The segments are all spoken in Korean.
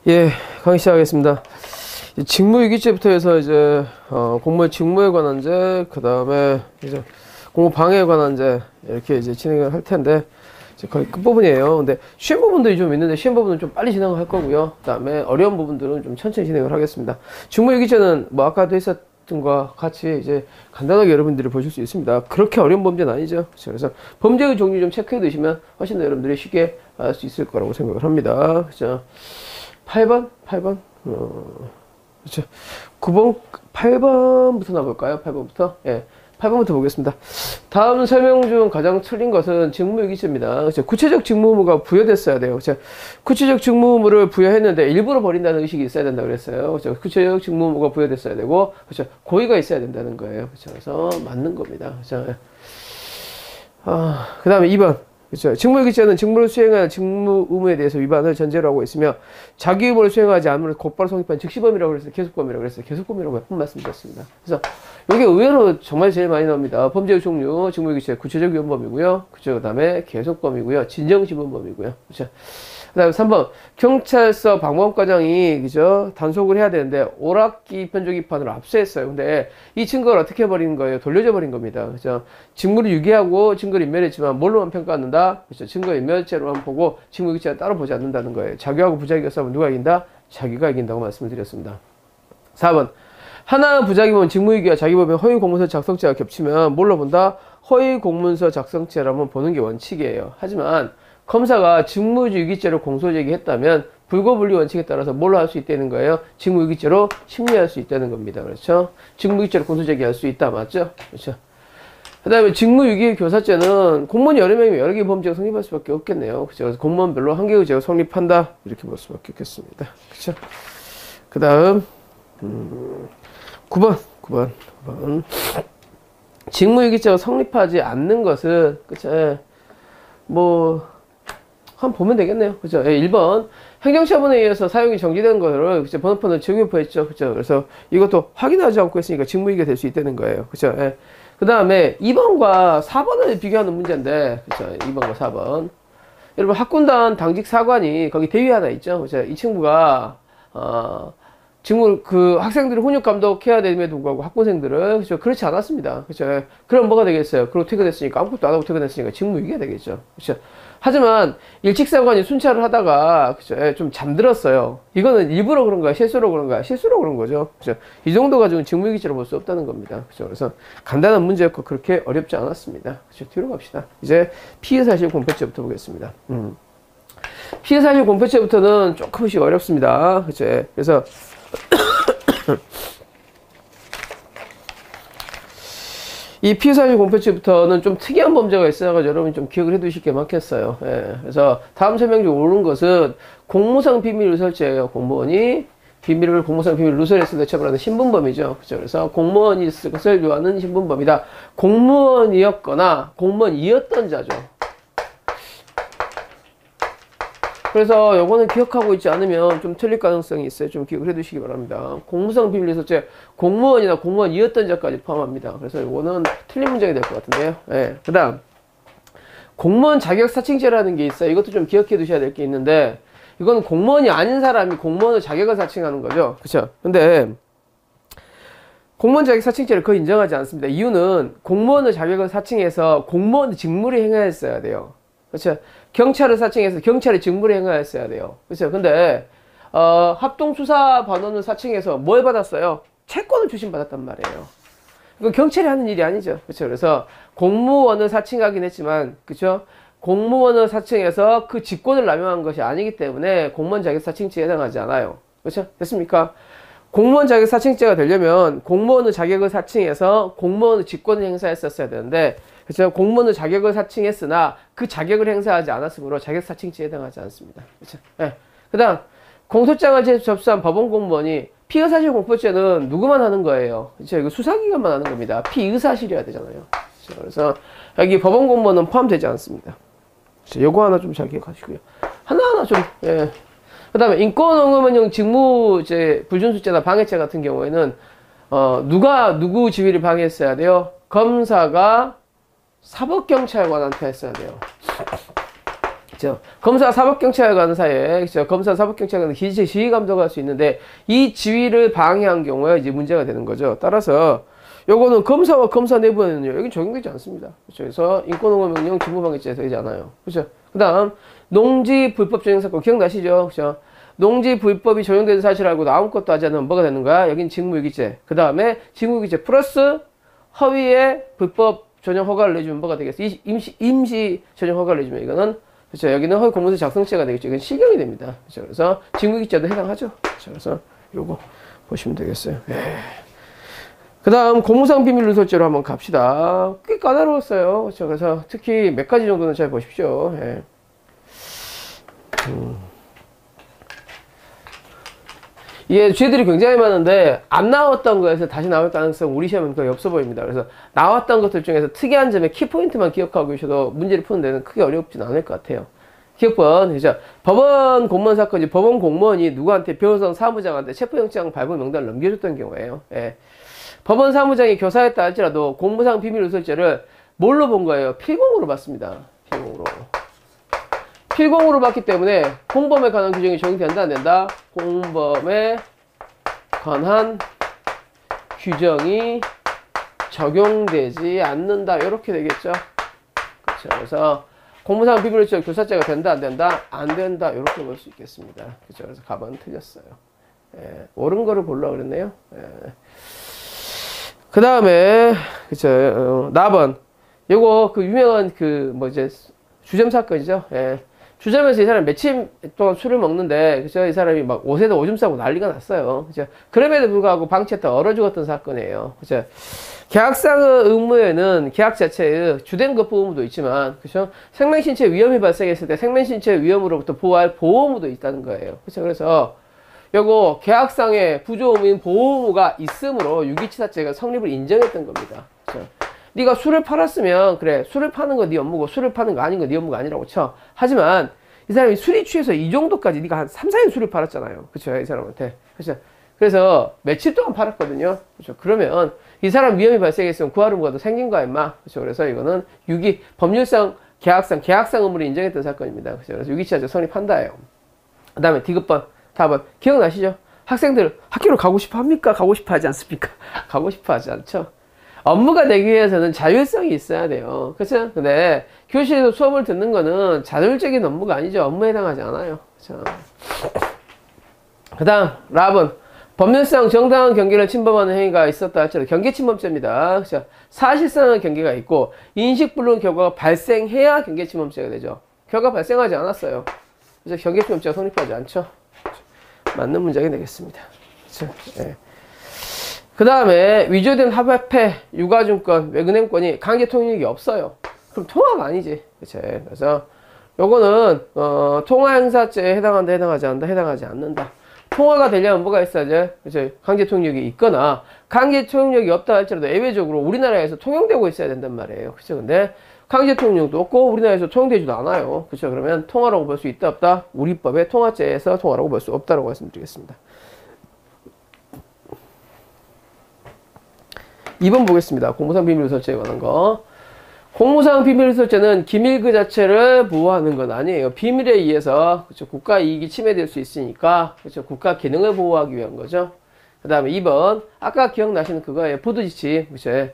예, 강의 시작하겠습니다. 직무유기죄부터 해서 이제 공무원 직무에 관한 죄, 그 다음에 이제 공무 방해에 관한 죄 이렇게 이제 진행을 할 텐데 이제 거의 끝 부분이에요. 근데 쉬운 부분들이 좀 있는데 쉬운 부분은 좀 빨리 진행을 할 거고요. 그 다음에 어려운 부분들은 좀 천천히 진행을 하겠습니다. 직무유기죄는 뭐 아까도 했었던 것과 같이 이제 간단하게 여러분들이 보실 수 있습니다. 그렇게 어려운 범죄는 아니죠. 그래서 범죄의 종류 좀 체크해 두시면 훨씬 더 여러분들이 쉽게 알 수 있을 거라고 생각을 합니다. 그죠? 8번? 그렇죠. 9번, 8번부터 나볼까요? 8번부터? 예. 8번부터 보겠습니다. 다음 설명 중 가장 틀린 것은 직무유기죄입니다. 그렇죠. 구체적 직무 의무가 부여됐어야 돼요. 그렇죠. 구체적 직무 의무를 부여했는데 일부러 버린다는 의식이 있어야 된다고 그랬어요. 그렇죠. 구체적 직무 의무가 부여됐어야 되고, 그렇죠. 고의가 있어야 된다는 거예요. 그렇죠. 그래서 맞는 겁니다. 그렇죠. 그 다음에 2번. 그렇죠. 직무유기죄는 직무를 수행하는 직무 의무에 대해서 위반을 전제로 하고 있으며 자기 의무를 수행하지 않으면 곧바로 성립한 즉시범이라고 그랬어요. 계속범이라고 그랬어요. 계속범이라고 몇 번 말씀드렸습니다. 그래서 이게 의외로 정말 제일 많이 나옵니다. 범죄의 종류, 직무유기죄, 구체적 위헌범이고요. 그렇죠. 그 다음에 계속범이고요. 진정지범범이고요. 그렇죠. 그 다음에 3번. 경찰서 방범과장이, 그죠? 단속을 해야 되는데, 오락기 편조기판으로 압수했어요. 근데 이 증거를 어떻게 해버린 거예요? 돌려줘 버린 겁니다. 그죠? 직무를 유기하고 증거를 인멸했지만, 뭘로만 평가받는다? 그죠? 증거 인멸죄로만 보고, 직무유기죄는 따로 보지 않는다는 거예요. 자기하고 부자기가 싸우면 누가 이긴다? 자기가 이긴다고 말씀을 드렸습니다. 4번. 하나 부자기범 직무유기와 자기범의 허위 공문서 작성죄가 겹치면 뭘로 본다? 허위 공문서 작성죄라면 보는 게 원칙이에요. 하지만, 검사가 직무유기죄로 공소제기했다면 불고분리 원칙에 따라서 뭘로 할 수 있다는 거예요? 직무유기죄로 심리할 수 있다는 겁니다. 그렇죠? 직무유기죄로 공소제기할 수 있다. 맞죠? 그렇죠? 그 다음에 직무유기 교사죄는 공무원이 여러 명이면 여러 개의 범죄가 성립할 수밖에 없겠네요. 그렇죠? 그래서 공무원별로 한 개의 죄가 성립한다. 이렇게 볼 수밖에 없겠습니다. 그렇죠? 그 다음 9번 직무유기죄가 성립하지 않는 것은 그렇죠? 뭐 한번 보면 되겠네요. 그죠? 예, 1번. 행정처분에 의해서 사용이 정지된 거를, 그죠? 번호판을 증여포했죠. 그죠? 그래서 이것도 확인하지 않고 했으니까 직무유기가 될 수 있다는 거예요. 그죠? 예. 그 다음에 2번과 4번을 비교하는 문제인데, 그죠? 2번과 4번. 여러분, 학군단 당직 사관이 거기 대위 하나 있죠. 그죠? 이 친구가, 직무, 학생들을 훈육 감독해야 됨에도 불구하고 학부생들을, 그죠? 그렇지 않았습니다. 그죠? 그럼 뭐가 되겠어요? 그리고 퇴근했으니까, 아무것도 안 하고 퇴근했으니까 직무유기가 되겠죠. 그죠? 하지만 일직사관이 순찰을 하다가 그죠? 예, 좀 잠들었어요. 이거는 일부러 그런 거야, 실수로 그런 거야, 실수로 그런 거죠. 그죠? 이 정도 가지고는 직무유기죄로 볼 수 없다는 겁니다. 그죠? 그래서 간단한 문제였고 그렇게 어렵지 않았습니다. 그죠? 뒤로 갑시다. 이제 피의사실 공표죄부터 보겠습니다. 피의사실 공표죄부터는 조금씩 어렵습니다. 그죠? 그래서 이 피의사실 공표죄부터는 좀 특이한 범죄가 있어서 여러분이 좀 기억을 해두실 게 많겠어요. 예. 그래서 다음 설명 중 옳은 것은 공무상 비밀 누설죄예요. 공무원이 공무상 비밀 누설했을 때 처벌하는 신분범이죠. 그죠? 그래서 공무원이 있을 것을 요하는 신분범이다. 공무원이었거나 공무원이었던 자죠. 그래서 요거는 기억하고 있지 않으면 좀 틀릴 가능성이 있어요. 좀 기억을 해두시기 바랍니다. 공무상 비밀 누설죄 공무원이나 공무원이었던 자까지 포함합니다. 그래서 요거는 틀린 문장이 될 것 같은데요. 예. 그 다음 공무원 자격 사칭죄라는 게 있어요. 이것도 좀 기억해 두셔야 될 게 있는데 이건 공무원이 아닌 사람이 공무원의 자격을 사칭하는 거죠. 그쵸? 근데 공무원 자격 사칭죄를 거의 인정하지 않습니다. 이유는 공무원의 자격을 사칭해서 공무원의 직무를 행하였어야 돼요. 그렇죠? 경찰을 사칭해서 경찰의 직무를 행하였어야 돼요. 그렇죠? 근데 합동수사반원을 사칭해서 뭘 받았어요? 채권을 주신받았단 말이에요. 이건 경찰이 하는 일이 아니죠. 그렇죠? 그래서 공무원을 사칭하긴 했지만, 그렇죠? 공무원을 사칭해서 그 직권을 남용한 것이 아니기 때문에 공무원 자격 사칭죄에 해당하지 않아요. 그렇죠? 됐습니까? 공무원 자격 사칭죄가 되려면 공무원의 자격을 사칭해서 공무원의 직권을 행사했었어야 되는데, 그렇죠? 공무원의 자격을 사칭했으나 그 자격을 행사하지 않았으므로 자격 사칭죄에 해당하지 않습니다. 그렇죠? 네. 그다음 공소장을 접수한 법원 공무원이 피의사실 공표죄는 누구만 하는 거예요? 그렇죠? 이거 수사기관만 하는 겁니다. 피의사실이어야 되잖아요. 그렇죠? 그래서 여기 법원 공무원은 포함되지 않습니다. 그렇죠? 요거 하나 좀 잘 기억하시고요. 하나하나 좀 예. 그다음에 인권응의문형 직무죄 불준수죄나 방해죄 같은 경우에는 누구 지위를 방해했어야 돼요? 검사가 사법경찰관한테 했어야 돼요. 그죠? 검사 사법경찰관 사이에, 그죠? 검사 사법경찰관은 지휘 감독할 수 있는데, 이 지휘를 방해한 경우에 이제 문제가 되는 거죠. 따라서, 요거는 검사와 검사 내부에는요, 여기 적용되지 않습니다. 그죠? 그래서 인권옹호명령 직무방해죄 되지 않아요. 그죠? 그 다음, 농지 불법 조정 사건 기억나시죠? 그죠? 농지 불법이 조정되는 사실 알고 아무것도 하지 않으면 뭐가 되는 거야? 여긴 직무유기죄. 그 다음에 직무유기죄 플러스 허위의 불법 전용 허가를 내주면 뭐가 되겠어? 임시 전용 허가를 내주면 이거는, 그렇죠. 여기는 허위 공문서 작성죄가 되겠죠. 이건 실경이 됩니다. 그렇죠. 그래서 직무유기죄도 해당하죠. 그렇죠. 그래서 요거 보시면 되겠어요. 그 다음 공무상 비밀 누설죄로 한번 갑시다. 꽤 까다로웠어요. 그렇죠. 그래서 특히 몇 가지 정도는 잘 보십시오. 이게 죄들이 굉장히 많은데 안 나왔던 거에서 다시 나올 가능성 우리 시험은 거의 없어 보입니다. 그래서 나왔던 것들 중에서 특이한 점에 키포인트만 기억하고 계셔도 문제를 푸는 데는 크게 어렵진 않을 것 같아요. 기억번, 그죠? 법원 공무원 사건이 법원 공무원이 누구한테 변호사 사무장한테 체포영장 발부 명단을 넘겨줬던 경우에요. 법원 사무장이 교사했다 할지라도 공무상 비밀 누설죄를 뭘로 본 거예요? 필공으로 봤습니다. 필공으로 봤기 때문에 공범에 관한 규정이 적용된다 안 된다? 공범에 관한 규정이 적용되지 않는다. 이렇게 되겠죠. 그렇죠. 그래서 공무상 비밀누설 교사죄가 된다 안 된다? 안 된다. 이렇게 볼 수 있겠습니다. 그렇죠. 그래서 답은 틀렸어요. 옳은 거를 보려고 그랬네요. 그 다음에 그렇죠. 나번 요거 그 유명한 그 뭐 이제 주점 사건이죠. 주점에서 이 사람이 며칠 동안 술을 먹는데, 그죠? 이 사람이 막 옷에다 오줌 싸고 난리가 났어요. 그죠? 그럼에도 불구하고 방치했다 얼어 죽었던 사건이에요. 그죠? 계약상의 의무에는 계약 자체의 주된 것보 의무도 있지만, 그죠? 생명신체 위험이 발생했을 때 생명신체 위험으로부터 보호할 보호 의무도 있다는 거예요. 그죠? 그래서 요거 계약상의 부조 의무인 보호 의무가 있으므로 유기치사죄가 성립을 인정했던 겁니다. 그죠? 네가 술을 팔았으면 그래, 술을 파는 거 네 업무고 술을 파는 거 아닌 거 네 업무가 아니라고 쳐. 하지만 이 사람이 술이 취해서 이 정도까지 네가 한 3, 4일 술을 팔았잖아요. 그쵸? 이 사람한테. 그쵸? 그래서 며칠 동안 팔았거든요. 그쵸? 그러면 이 사람 위험이 발생했으면 구할 의무가 더 생긴 거야, 임마. 그쵸? 그래서 이거는 법률상 계약상 의무를 인정했던 사건입니다. 그쵸? 그래서 유기치사죄 성립한다예요. 그 다음에 디귿번, 답은 기억나시죠? 학생들 학교를 가고 싶어 합니까? 가고 싶어 하지 않습니까? 가고 싶어 하지 않죠? 업무가 되기 위해서는 자율성이 있어야 돼요. 그렇죠? 근데 교실에서 수업을 듣는 거는 자율적인 업무가 아니죠. 업무에 해당하지 않아요. 그렇죠? 그 다음 랍은 법률상 정당한 경계를 침범하는 행위가 있었다 할지라도 경계침범죄입니다. 그렇죠? 사실상의 경계가 있고 인식불능 결과가 발생해야 경계침범죄가 되죠. 결과 발생하지 않았어요. 그래서 경계침범죄가 성립하지 않죠. 그렇죠? 맞는 문장이 되겠습니다. 그렇죠? 그 다음에 위조된 화폐, 유가증권, 외근행권이 강제 통용력이 없어요. 그럼 통화가 아니지. 그치? 그래서 요거는 통화행사죄에 해당한다, 해당하지 않는다, 해당하지 않는다. 통화가 되려면 뭐가 있어야지? 그치? 강제 통용력이 있거나 강제 통용력이 없다 할지라도 예외적으로 우리나라에서 통용되고 있어야 된단 말이에요. 그쵸? 근데 강제 통용력도 없고 우리나라에서 통용되지도 않아요. 그쵸? 그러면 통화라고 볼 수 있다, 없다? 우리법의 통화죄에서 통화라고 볼 수 없다라고 말씀드리겠습니다. 2번 보겠습니다. 공무상 비밀누설죄에 관한 거. 공무상 비밀누설죄는 기밀 그 자체를 보호하는 건 아니에요. 비밀에 의해서 그렇죠? 국가 이익이 침해될 수 있으니까 그렇죠? 국가 기능을 보호하기 위한 거죠. 그 다음에 2번 아까 기억나시는 그거예요. 보도지침. 그렇죠?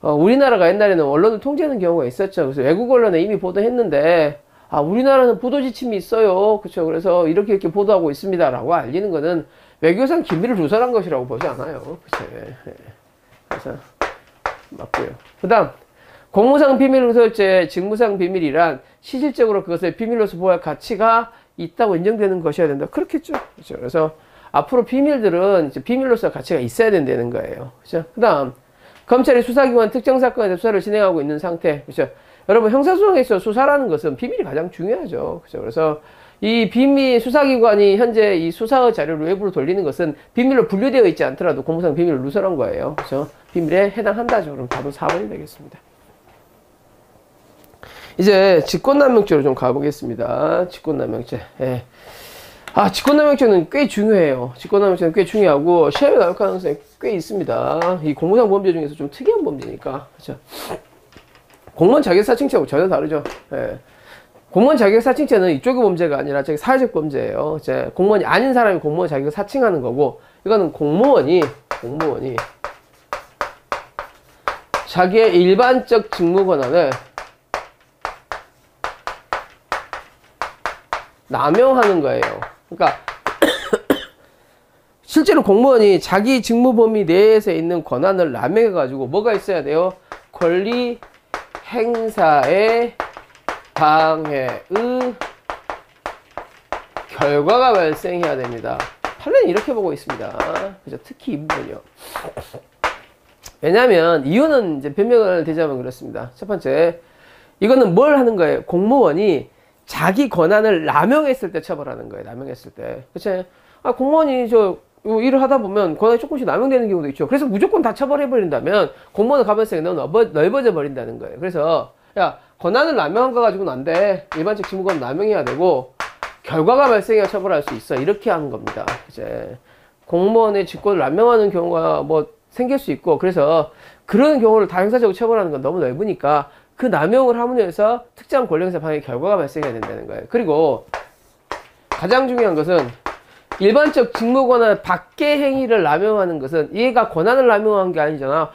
우리나라가 옛날에는 언론을 통제하는 경우가 있었죠. 그래서 외국 언론에 이미 보도했는데 우리나라는 보도지침이 있어요. 그렇죠? 그래서 이렇게 보도하고 있습니다라고 알리는 거는 외교상 기밀을 누설한 것이라고 보지 않아요. 그렇죠? 그래서 맞고요. 그 다음 공무상 비밀누설죄 직무상 비밀이란 실질적으로 그것을 비밀로서 보호할 가치가 있다고 인정되는 것이어야 된다. 그렇겠죠. 그렇죠. 그래서 앞으로 비밀들은 이제 비밀로서 가치가 있어야 된다는 거예요. 그렇죠. 그 다음 검찰이 수사기관 특정 사건에 대해 수사를 진행하고 있는 상태. 그렇죠. 여러분 형사소송에 있어 수사라는 것은 비밀이 가장 중요하죠. 그렇죠. 그래서 이 비밀 수사기관이 현재 이 수사의 자료를 외부로 돌리는 것은 비밀로 분류되어 있지 않더라도 공무상 비밀을 누설한 거예요. 그렇죠? 비밀에 해당한다죠. 그럼 답은 4번이 되겠습니다. 이제 직권남용죄로 좀 가보겠습니다. 직권남용죄. 직권남용죄는 꽤 중요해요. 직권남용죄는 꽤 중요하고 시험에 나올 가능성이 꽤 있습니다. 이 공무상 범죄 중에서 좀 특이한 범죄니까. 그렇죠? 공무원 자기사칭죄하고 전혀 다르죠. 공무원 자격 사칭죄는 이쪽의 범죄가 아니라 저기 사회적 범죄예요. 이제 공무원이 아닌 사람이 공무원 자격을 사칭하는 거고, 이거는 공무원이 자기의 일반적 직무 권한을 남용하는 거예요. 그러니까 실제로 공무원이 자기 직무 범위 내에서 있는 권한을 남용해가지고 뭐가 있어야 돼요? 권리 행사의 방해의 결과가 발생해야 됩니다. 판례는 이렇게 보고 있습니다. 그죠? 특히 이 부분이요. 왜냐하면 이유는 이제 변명을 대자면 그렇습니다. 첫 번째, 이거는 뭘 하는 거예요? 공무원이 자기 권한을 남용했을 때 처벌하는 거예요. 남용했을 때. 그치? 아, 공무원이 일을 하다 보면 권한이 조금씩 남용되는 경우도 있죠. 그래서 무조건 다 처벌해버린다면 공무원의 가변성이 너무 넓어져 버린다는 거예요. 그래서, 야, 권한을 남용한 거 가지고는 안 돼. 일반적 직무권 남용해야 되고, 결과가 발생해야 처벌할 수 있어. 이렇게 하는 겁니다. 이제 공무원의 직권을 남용하는 경우가 뭐 생길 수 있고, 그래서 그런 경우를 다 형사적으로 처벌하는 건 너무 넓으니까 그 남용을 함으로 해서 특정 권리행사 방해 결과가 발생해야 된다는 거예요. 그리고 가장 중요한 것은 일반적 직무 권한 밖의 행위를 남용하는 것은 얘가 권한을 남용한 게 아니잖아.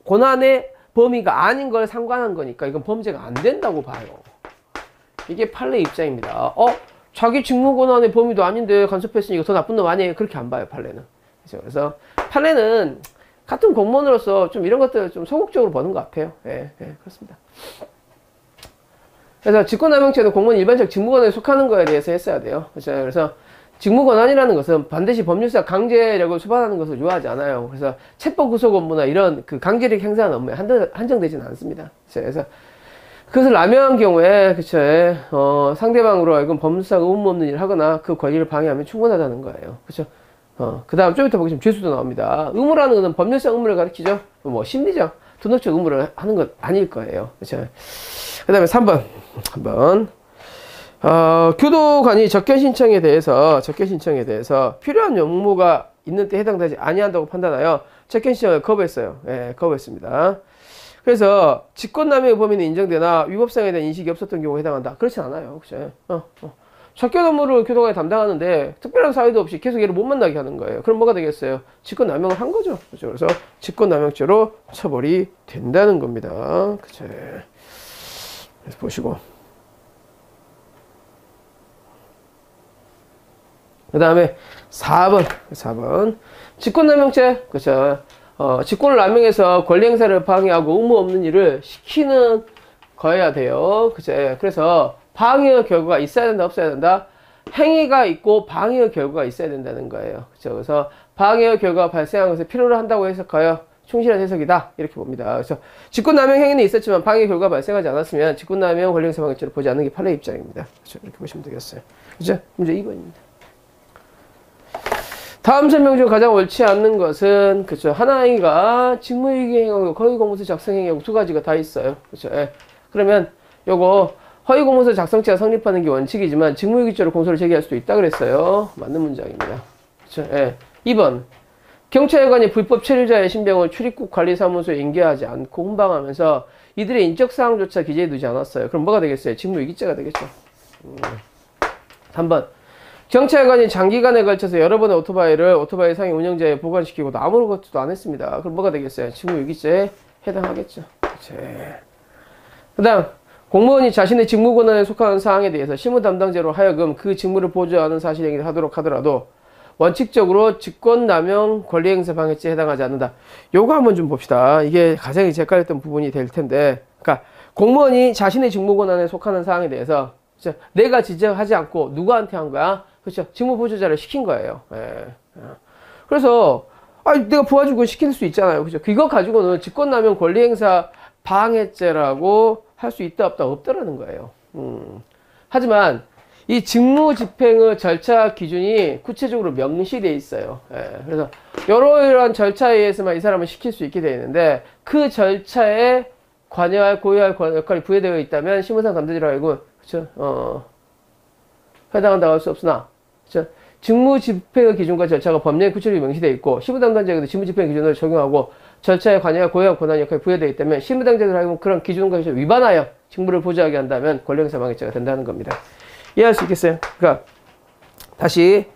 권한의 범위가 아닌 걸 상관한 거니까 이건 범죄가 안 된다고 봐요. 이게 판례 입장입니다. 자기 직무 권한의 범위도 아닌데 간섭했으니까 더 나쁜 놈 아니에요. 그렇게 안 봐요, 판례는. 그래서 판례는 같은 공무원으로서 좀 이런 것들을 좀 소극적으로 보는 것 같아요. 예, 그렇습니다. 그래서 직권남용죄는 공무원 일반적 직무권한에 속하는 거에 대해서 했어야 돼요. 그래서 직무권한이라는 것은 반드시 법률상 강제력을 수반하는 것을 요하지 않아요. 그래서 체포 구속 업무나 이런 그 강제력 행사하는 업무에 한정되지는 않습니다. 그래서 그것을 남용한 경우에, 상대방으로 이건 법률상 의무 없는 일을 하거나 그 권리를 방해하면 충분하다는 거예요. 그쵸? 그 다음 좀 이따 보시면 죄수도 나옵니다. 의무라는 것은 법률상 의무를 가리키죠. 뭐 심리적, 도덕적 의무를 하는 건 아닐 거예요. 그쵸? 그 다음에 3번. 교도관이 적견 신청에 대해서 필요한 용무가 있는 때 해당되지 아니한다고 판단하여 적견 신청을 거부했어요. 예, 거부했습니다. 그래서 직권남용의 범위는 인정되나 위법성에 대한 인식이 없었던 경우에 해당한다. 그렇진 않아요. 그죠? 적견 업무를 교도관이 담당하는데 특별한 사유도 없이 계속 얘를 못 만나게 하는 거예요. 그럼 뭐가 되겠어요? 직권남용을 한 거죠. 그죠? 그래서 직권남용죄로 처벌이 된다는 겁니다. 그죠? 그래서 보시고. 그 다음에 4번. 직권남용죄. 그죠? 직권을 남용해서 권리행사를 방해하고 의무 없는 일을 시키는 거여야 돼요. 그죠? 그래서 방해의 결과가 있어야 된다, 없어야 된다? 행위가 있고 방해의 결과가 있어야 된다는 거예요. 그죠? 그래서 방해의 결과가 발생한 것을 필요로 한다고 해석하여 충실한 해석이다. 이렇게 봅니다. 그래서 직권남용 행위는 있었지만 방해의 결과가 발생하지 않았으면 직권남용 권리행사 방해죄를 보지 않는 게 판례 입장입니다. 그죠? 이렇게 보시면 되겠어요. 그죠? 문제 2번입니다. 다음 설명 중 가장 옳지 않는 것은, 그쵸, 하나이가 직무유기 행위하고 허위공문서 작성 행위하고 두 가지가 다 있어요. 그쵸, 예. 그러면 요거 허위공문서 작성죄가 성립하는 게 원칙이지만 직무유기죄로 공소를 제기할 수도 있다 그랬어요. 맞는 문장입니다. 그쵸, 예. 2번. 경찰관이 불법 체류자의 신병을 출입국 관리사무소에 인계하지 않고 훈방하면서 이들의 인적사항조차 기재해두지 않았어요. 그럼 뭐가 되겠어요? 직무유기죄가 되겠죠. 3번. 경찰관이 장기간에 걸쳐서 여러 번의 오토바이 상의 운영자에 보관시키고도 아무것도 안 했습니다. 그럼 뭐가 되겠어요? 직무유기죄에 해당하겠죠. 그 다음, 공무원이 자신의 직무 권한에 속하는 사항에 대해서 실무 담당자로 하여금 그 직무를 보조하는 사실행위를 하도록 하더라도 원칙적으로 직권남용 권리행사 방해죄에 해당하지 않는다. 요거 한번 좀 봅시다. 이게 가장 헷갈렸던 부분이 될 텐데, 그러니까 공무원이 자신의 직무 권한에 속하는 사항에 대해서 내가 지적하지 않고 누구한테 한 거야? 그렇죠. 직무보조자를 시킨 거예요. 예. 그래서 내가 부하주고 시킬 수 있잖아요. 그죠? 그거 가지고는 직권남용 권리행사 방해죄라고 할 수 있다 없다 없더라는 거예요. 하지만 이 직무집행의 절차 기준이 구체적으로 명시되어 있어요. 예. 그래서 이러한 절차에 의해서만 이 사람을 시킬 수 있게 되어 있는데 그 절차에 관여할 고유할 역할이 부여되어 있다면 실무상 담당자로 알고 그렇죠? 해당한다고 할 수 없으나, 그렇죠? 직무집행의 기준과 절차가 법령에 구체적으로 명시되어 있고, 실무 담당자에게도 직무집행 기준을 적용하고 절차에 관여하여 고유한 권한 역할이 부여되어 있다면 실무당자들 하여금 그런 기준과 위반하여 직무를 보좌하게 한다면 권리행사 방해죄가 된다는 겁니다. 이해할 수 있겠어요? 그러니까 다시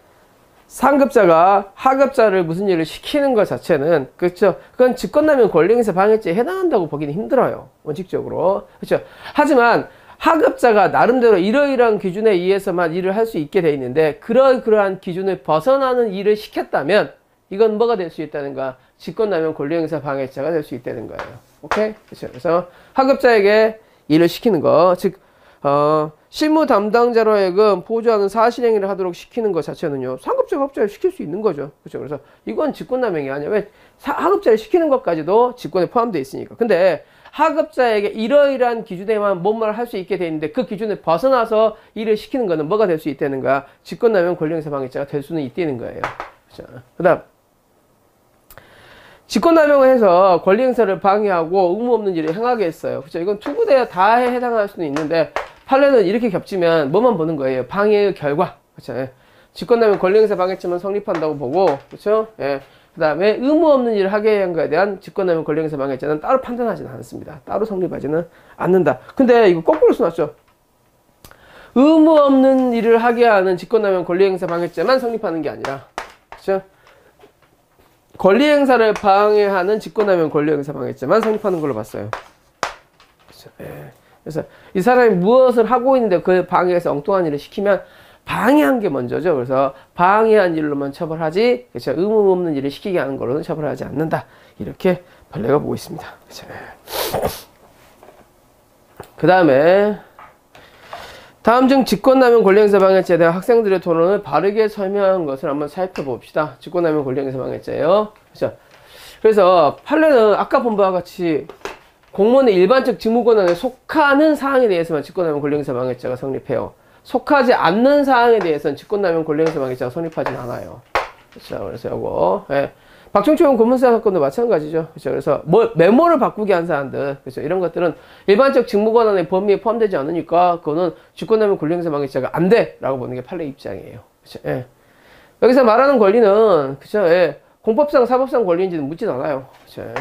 상급자가 하급자를 무슨 일을 시키는 것 자체는 그렇죠. 그건 직권남용 권리행사 방해죄에 해당한다고 보기는 힘들어요. 원칙적으로. 그렇죠. 하지만 하급자가 나름대로 이러이러한 기준에 의해서만 일을 할 수 있게 돼 있는데 그러한 기준을 벗어나는 일을 시켰다면 이건 뭐가 될 수 있다는가? 직권남용 권리행사 방해죄가 될 수 있다는 거예요. 오케이? 그렇죠. 그래서 하급자에게 일을 시키는 거, 즉 실무 담당자로 하여금 보조하는 사실행위를 하도록 시키는 것 자체는요, 상급자가 하급자를 시킬 수 있는 거죠. 그렇죠. 그래서 이건 직권남용이 아니야. 왜? 하급자를 시키는 것까지도 직권에 포함되어 있으니까. 근데 하급자에게 이러이러한 기준에만 뭔 말을 할 수 있게 돼 있는데 그 기준을 벗어나서 일을 시키는 거는 뭐가 될 수 있다는 거야? 직권남용 권리행사 방해죄가 될 수는 있다는 거예요. 그렇죠. 그다음 직권남용을 해서 권리행사를 방해하고 의무 없는 일을 행하게 했어요. 그렇죠. 이건 투구대에 다에 해당할 수는 있는데 판례는 이렇게 겹치면 뭐만 보는 거예요? 방해의 결과. 그렇죠. 예. 직권남용 권리행사 방해죄만 성립한다고 보고, 그렇죠. 예. 그 다음에 의무 없는 일을 하게 한 거에 대한 직권남용 권리행사 방해죄는 따로 판단하지는 않습니다. 따로 성립하지는 않는다. 근데 이거 거꾸로 써놨죠. 의무 없는 일을 하게 하는 직권남용 권리행사 방해죄만 성립하는 게 아니라, 그렇죠. 권리행사를 방해하는 직권남용 권리행사 방해죄만 성립하는 걸로 봤어요. 그렇죠. 예. 그래서 이 사람이 무엇을 하고 있는데 그 방해해서 엉뚱한 일을 시키면 방해한 게 먼저죠. 그래서 방해한 일로만 처벌하지, 그렇죠. 의무 없는 일을 시키게 하는 걸로는 처벌하지 않는다. 이렇게 판례가 보고 있습니다. 그렇죠. 그 다음에 다음 중 직권남용 권리행사 방해죄에 대한 학생들의 토론을 바르게 설명한 것을 한번 살펴봅시다. 직권남용 권리행사 방해죄예요. 그렇죠. 그래서 판례는 아까 본 바와 같이 공무원의 일반적 직무권한에 속하는 사항에 대해서만 직권남용 권리행사 방해죄가 성립해요. 속하지 않는 사항에 대해서는 직권남용 권리행사 방해죄가 성립하진 않아요. 그렇죠. 그래서 요거, 예. 박종철 고문수사 사건도 마찬가지죠. 그렇죠. 그래서 메모를 바꾸게 한 사람들, 그렇죠. 이런 것들은 일반적 직무권한의 범위에 포함되지 않으니까 그거는 직권남용 권리행사 방해죄가 안 돼라고 보는 게 판례 입장이에요. 그렇죠. 예. 여기서 말하는 권리는, 그렇죠. 예. 공법상 사법상 권리인지는 묻진 않아요. 그렇죠. 예.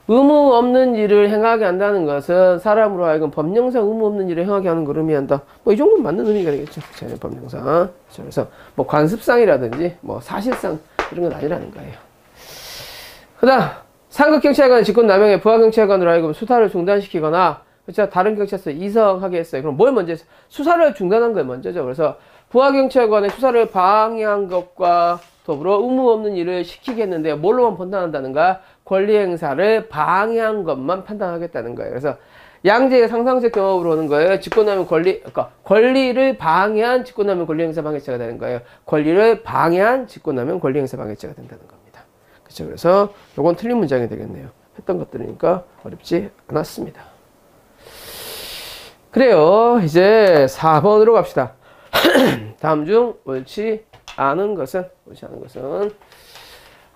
의무 없는 일을 행하게 한다는 것은 사람으로 하여금 법령상 의무 없는 일을 행하게 하는 걸 의미한다. 뭐 이 정도는 맞는 의미가 되겠죠. 그렇죠? 법령상. 그래서 뭐 관습상이라든지 뭐 사실상 이런 건 아니라는 거예요. 그다음 상급경찰관은 직권남용에 부하경찰관으로 하여금 수사를 중단시키거나, 그렇죠? 다른 경찰서 이성하게 했어요. 그럼 뭘 먼저 했어요? 수사를 중단한 걸 먼저죠. 그래서 부하경찰관의 수사를 방해한 것과 더불어 의무 없는 일을 시키게 했는데 뭘로만 판단한다는가? 권리행사를 방해한 것만 판단하겠다는 거예요. 그래서 양재의 상상적 경험으로 오는 거예요. 직권남용 그러니까 권리를 방해한 직권남용 권리행사 방해죄가 되는 거예요. 권리를 방해한 직권남용 권리행사 방해죄가 된다는 겁니다. 그렇죠. 그래서 요건 틀린 문장이 되겠네요. 했던 것들이니까 어렵지 않았습니다. 그래요. 이제 4번으로 갑시다. 다음 중 옳지 않은 것은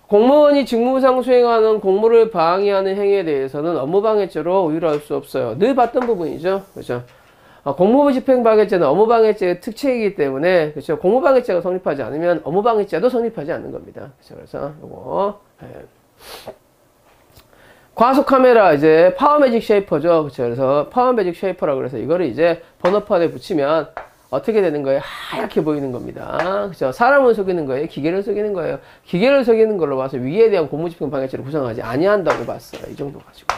공무원이 직무상 수행하는 공무를 방해하는 행위에 대해서는 업무방해죄로 우유할 수 없어요. 늘 봤던 부분이죠. 그렇죠. 공무부 집행방해죄는 업무방해죄의 특징이기 때문에, 그렇죠. 공무방해죄가 성립하지 않으면 업무방해죄도 성립하지 않는 겁니다. 그렇죠. 그래서 요거, 예. 과속카메라 이제 파워매직 쉐이퍼죠. 그렇죠. 그래서 파워매직 쉐이퍼라고 그래서 이거를 이제 번호판에 붙이면 어떻게 되는 거예요? 하얗게 보이는 겁니다. 그죠? 사람을 속이는 거예요? 기계를 속이는 거예요? 기계를 속이는 걸로 봐서 위에 대한 공무집행 방해죄를 구성하지 아니한다고 봤어요. 이 정도 가지고.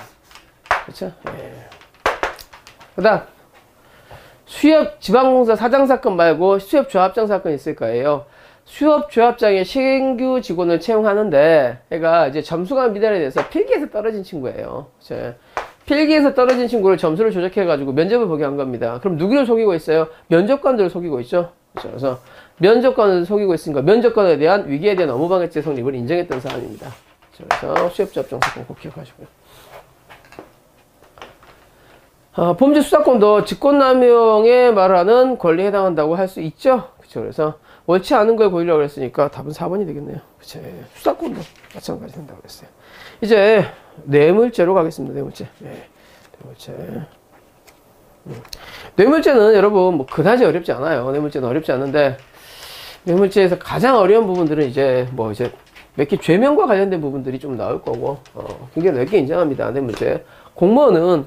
그렇죠? 예. 그다음 수협 지방공사 사장 사건 말고 수협 조합장 사건이 있을 거예요. 수협 조합장에 신규 직원을 채용하는데 얘가 이제 점수가 미달에 대해서 필기에서 떨어진 친구예요. 그렇죠? 필기에서 떨어진 친구를 점수를 조작해가지고 면접을 보게 한 겁니다. 그럼 누구를 속이고 있어요? 면접관들을 속이고 있죠. 그래서 면접관을 속이고 있으니까 면접관에 대한 위기에 대한 업무방해죄 성립을 인정했던 사안입니다. 그래서 수협조합장 사건 꼭 기억하시고요. 범죄 수사권도 직권남용에 말하는 권리에 해당한다고 할 수 있죠. 그렇죠. 그래서 옳지 않은 걸 고르려고 했으니까 답은 4번이 되겠네요. 그렇죠. 수사권도 마찬가지 된다고 그랬어요. 이제 뇌물죄로 가겠습니다. 뇌물죄. 네, 뇌물죄. 뇌물죄는 여러분 뭐 그다지 어렵지 않아요. 뇌물죄는 어렵지 않은데 뇌물죄에서 가장 어려운 부분들은 이제 뭐 이제 몇 개 죄명과 관련된 부분들이 좀 나올 거고, 굉장히 넓게 인정합니다. 뇌물죄. 공무원은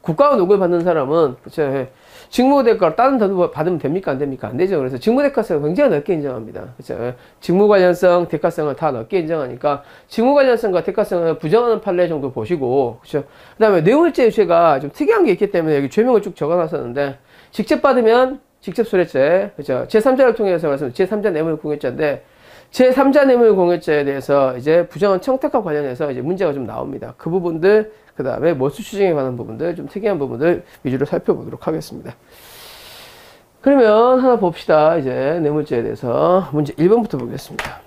국가와 노고를 받는 사람은, 그쵸. 직무대가를 다른 돈 받으면 됩니까? 안 됩니까? 안 되죠. 그래서 직무대가성을 굉장히 넓게 인정합니다. 그쵸. 직무관련성, 대가성을 다 넓게 인정하니까, 직무관련성과 대가성을 부정하는 판례 정도 보시고, 그쵸. 그 다음에 뇌물죄 죄가 좀 특이한 게 있기 때문에 여기 죄명을 쭉 적어놨었는데, 직접 받으면 직접수뢰죄, 그죠. 제3자를 통해서 말씀, 제3자 뇌물공여죄인데, 제3자 뇌물공여죄에 대해서 이제 부정한 청탁과 관련해서 이제 문제가 좀 나옵니다. 그 부분들, 그 다음에 몰수 추징에 관한 부분들, 좀 특이한 부분들 위주로 살펴보도록 하겠습니다. 그러면 하나 봅시다. 이제 뇌물죄에 대해서 문제 1번부터 보겠습니다.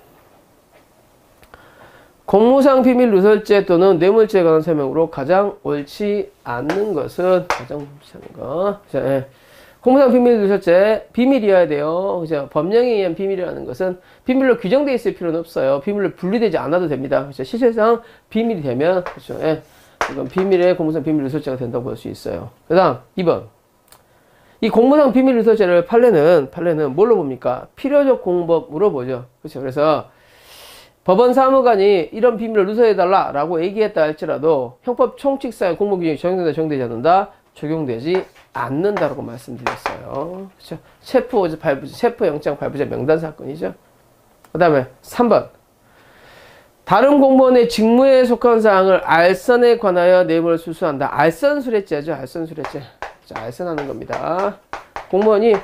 공무상 비밀 누설죄 또는 뇌물죄에 관한 설명으로 가장 옳지 않는 것은, 가장 옳지 않은 거. 자, 공무상 비밀 누설죄, 비밀이어야 돼요. 그죠? 법령에 의한 비밀이라는 것은 비밀로 규정되어 있을 필요는 없어요. 비밀로 분리되지 않아도 됩니다. 그죠? 실질상 비밀이 되면, 그죠? 예. 이건 비밀의 공무상 비밀 누설죄가 된다고 볼 수 있어요. 그 다음, 2번. 이 공무상 비밀 누설죄를 판례는 뭘로 봅니까? 필요적 공법으로 보죠. 그렇죠. 그래서 법원 사무관이 이런 비밀을 누설해달라 라고 얘기했다 할지라도 형법 총칙사의 공무규정이 적용된다, 적용되지 않는다, 적용되지 않는다라고 말씀드렸어요. 그렇죠. 체포 영장 발부자 명단 사건이죠. 그 다음에 3번. 다른 공무원의 직무에 속한 사항을 알선에 관하여 뇌물을 수수한다. 알선수뢰죄죠. 알선수뢰죄. 알선하는 겁니다. 공무원이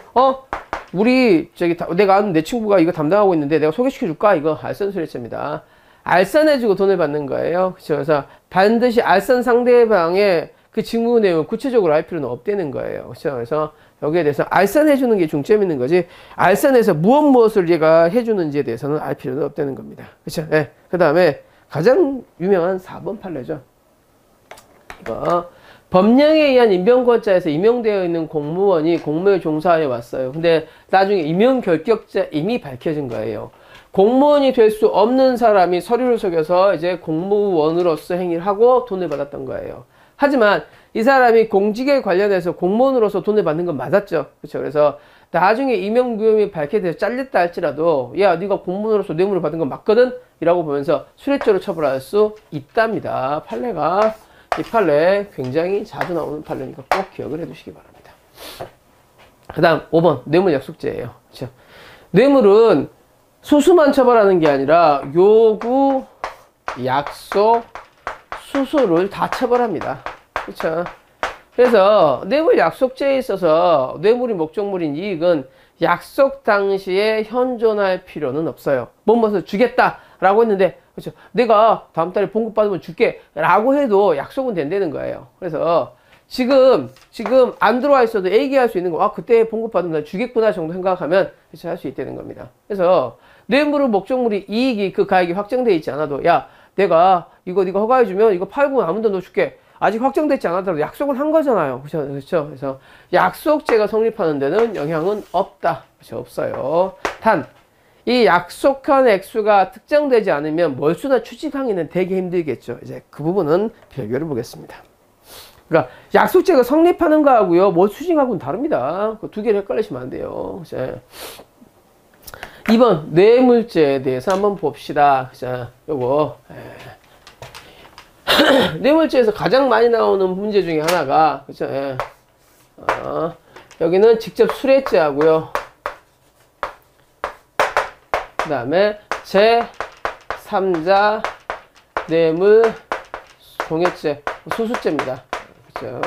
내가 아는 내 친구가 이거 담당하고 있는데 내가 소개시켜줄까? 이거 알선수뢰죄입니다. 알선해주고 돈을 받는 거예요. 그렇죠. 그래서 반드시 알선 상대방의 그 직무 내용을 구체적으로 알 필요는 없다는 거예요. 그렇죠. 그래서 여기에 대해서 알선해주는 게 중점 있는 거지, 알선해서 무엇을 얘가 해주는지에 대해서는 알 필요는 없다는 겁니다. 그렇죠. 네. 그 다음에 가장 유명한 4번 판례죠. 이거 법령에 의한 임명권자에서 임명되어 있는 공무원이 공무에 종사해 왔어요. 근데 나중에 임명 결격자 이미 밝혀진 거예요. 공무원이 될 수 없는 사람이 서류를 속여서 이제 공무원으로서 행위를 하고 돈을 받았던 거예요. 하지만 이 사람이 공직에 관련해서 공무원으로서 돈을 받는 건 맞았죠. 그렇죠. 그래서 나중에 임용 무혐의 밝혀져서 잘렸다 할지라도, 야, 네가 공무원으로서 뇌물을 받은 건 맞거든? 이라고 보면서 수뢰죄로 처벌할 수 있답니다. 판례가. 이 판례 굉장히 자주 나오는 판례니까 꼭 기억을 해 두시기 바랍니다. 그 다음 5번 뇌물 약속죄예요. 그렇죠? 뇌물은 수수만 처벌하는 게 아니라 요구, 약속, 수수를 다 처벌합니다. 그렇죠? 그래서 뇌물 약속죄에 있어서 뇌물이 목적물인 이익은 약속 당시에 현존할 필요는 없어요. 뭐뭐를 주겠다라고 했는데, 그렇죠? 내가 다음 달에 봉급 받으면 줄게 라고 해도 약속은 된다는 거예요. 그래서 지금 안 들어와 있어도 얘기할 수 있는 거, 그때 봉급 받으면 나 주겠구나 정도 생각하면 그렇죠? 할 수 있다는 겁니다. 그래서 뇌물의 목적물이 이익이 그 가액이 확정되어 있지 않아도, 야, 내가 이거 네가 허가해주면 이거 팔고 남은 돈 너 줄게. 아직 확정되지 않았더라도 약속을 한 거잖아요. 그렇죠? 그래서 약속죄가 성립하는 데는 영향은 없다. 그렇죠? 없어요. 단, 이 약속한 액수가 특정되지 않으면 몰수나 추징 항의는 되게 힘들겠죠. 이제 그 부분은 별개로 보겠습니다. 그러니까 약속죄가 성립하는 거하고요, 몰수 추징하고는 다릅니다. 그 두 개를 헷갈리시면 안 돼요. 그렇죠? 2번 뇌물죄에 대해서 한번 봅시다. 자, 요거 뇌물죄에서 가장 많이 나오는 문제 중에 하나가, 그쵸? 여기는 직접 수뢰죄하고요. 그 다음에 제3자 뇌물 공여죄, 수수죄입니다. 그쵸?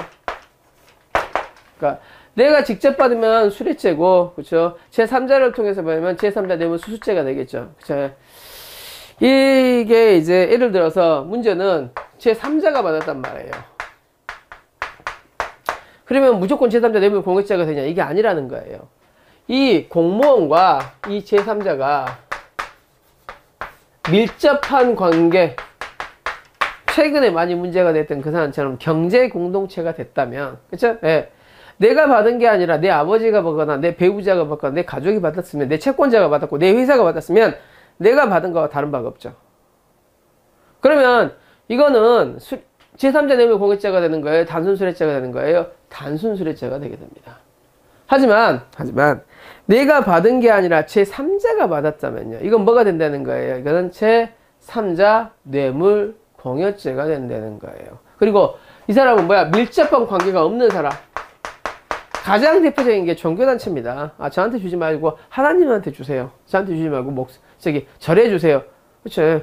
그러니까 내가 직접 받으면 수뢰죄고, 그쵸? 제3자를 통해서 받으면 제3자 뇌물 수수죄가 되겠죠. 그쵸? 이게 이제 예를 들어서 문제는 제3자가 받았단 말이에요. 그러면 무조건 제3자 뇌물 공여죄가 되냐? 이게 아니라는 거예요. 이 공무원과 이 제3자가 밀접한 관계, 최근에 많이 문제가 됐던 그 사안처럼 경제 공동체가 됐다면, 그쵸? 예. 내가 받은 게 아니라 내 아버지가 받거나 내 배우자가 받거나 내 가족이 받았으면, 내 채권자가 받았고 내 회사가 받았으면 내가 받은 거와 다른 바가 없죠. 그러면 이거는 제3자 뇌물 공여죄가 되는 거예요? 단순 수뢰죄가 되는 거예요? 단순 수뢰죄가 되게 됩니다. 하지만 내가 받은 게 아니라 제3자가 받았다면요. 이건 뭐가 된다는 거예요? 이거는 제3자 뇌물 공여죄가 된다는 거예요. 그리고 이 사람은 뭐야? 밀접한 관계가 없는 사람. 가장 대표적인 게 종교단체입니다. 아, 저한테 주지 말고 하나님한테 주세요. 저한테 주지 말고 절해 주세요. 그렇죠?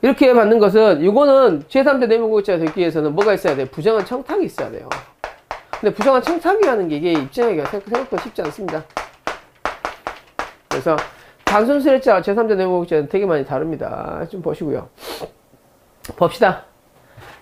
이렇게 받는 것은 이거는 제3자 뇌물공여죄가 되기 위해서는 뭐가 있어야 돼요? 부정한 청탁이 있어야 돼요. 근데 부정한 청탁이라는 게 이게 입증하기가 생각보다 쉽지 않습니다. 그래서 단순 수뢰죄와 제3자 뇌물공여죄는 되게 많이 다릅니다. 좀 보시고요. 봅시다.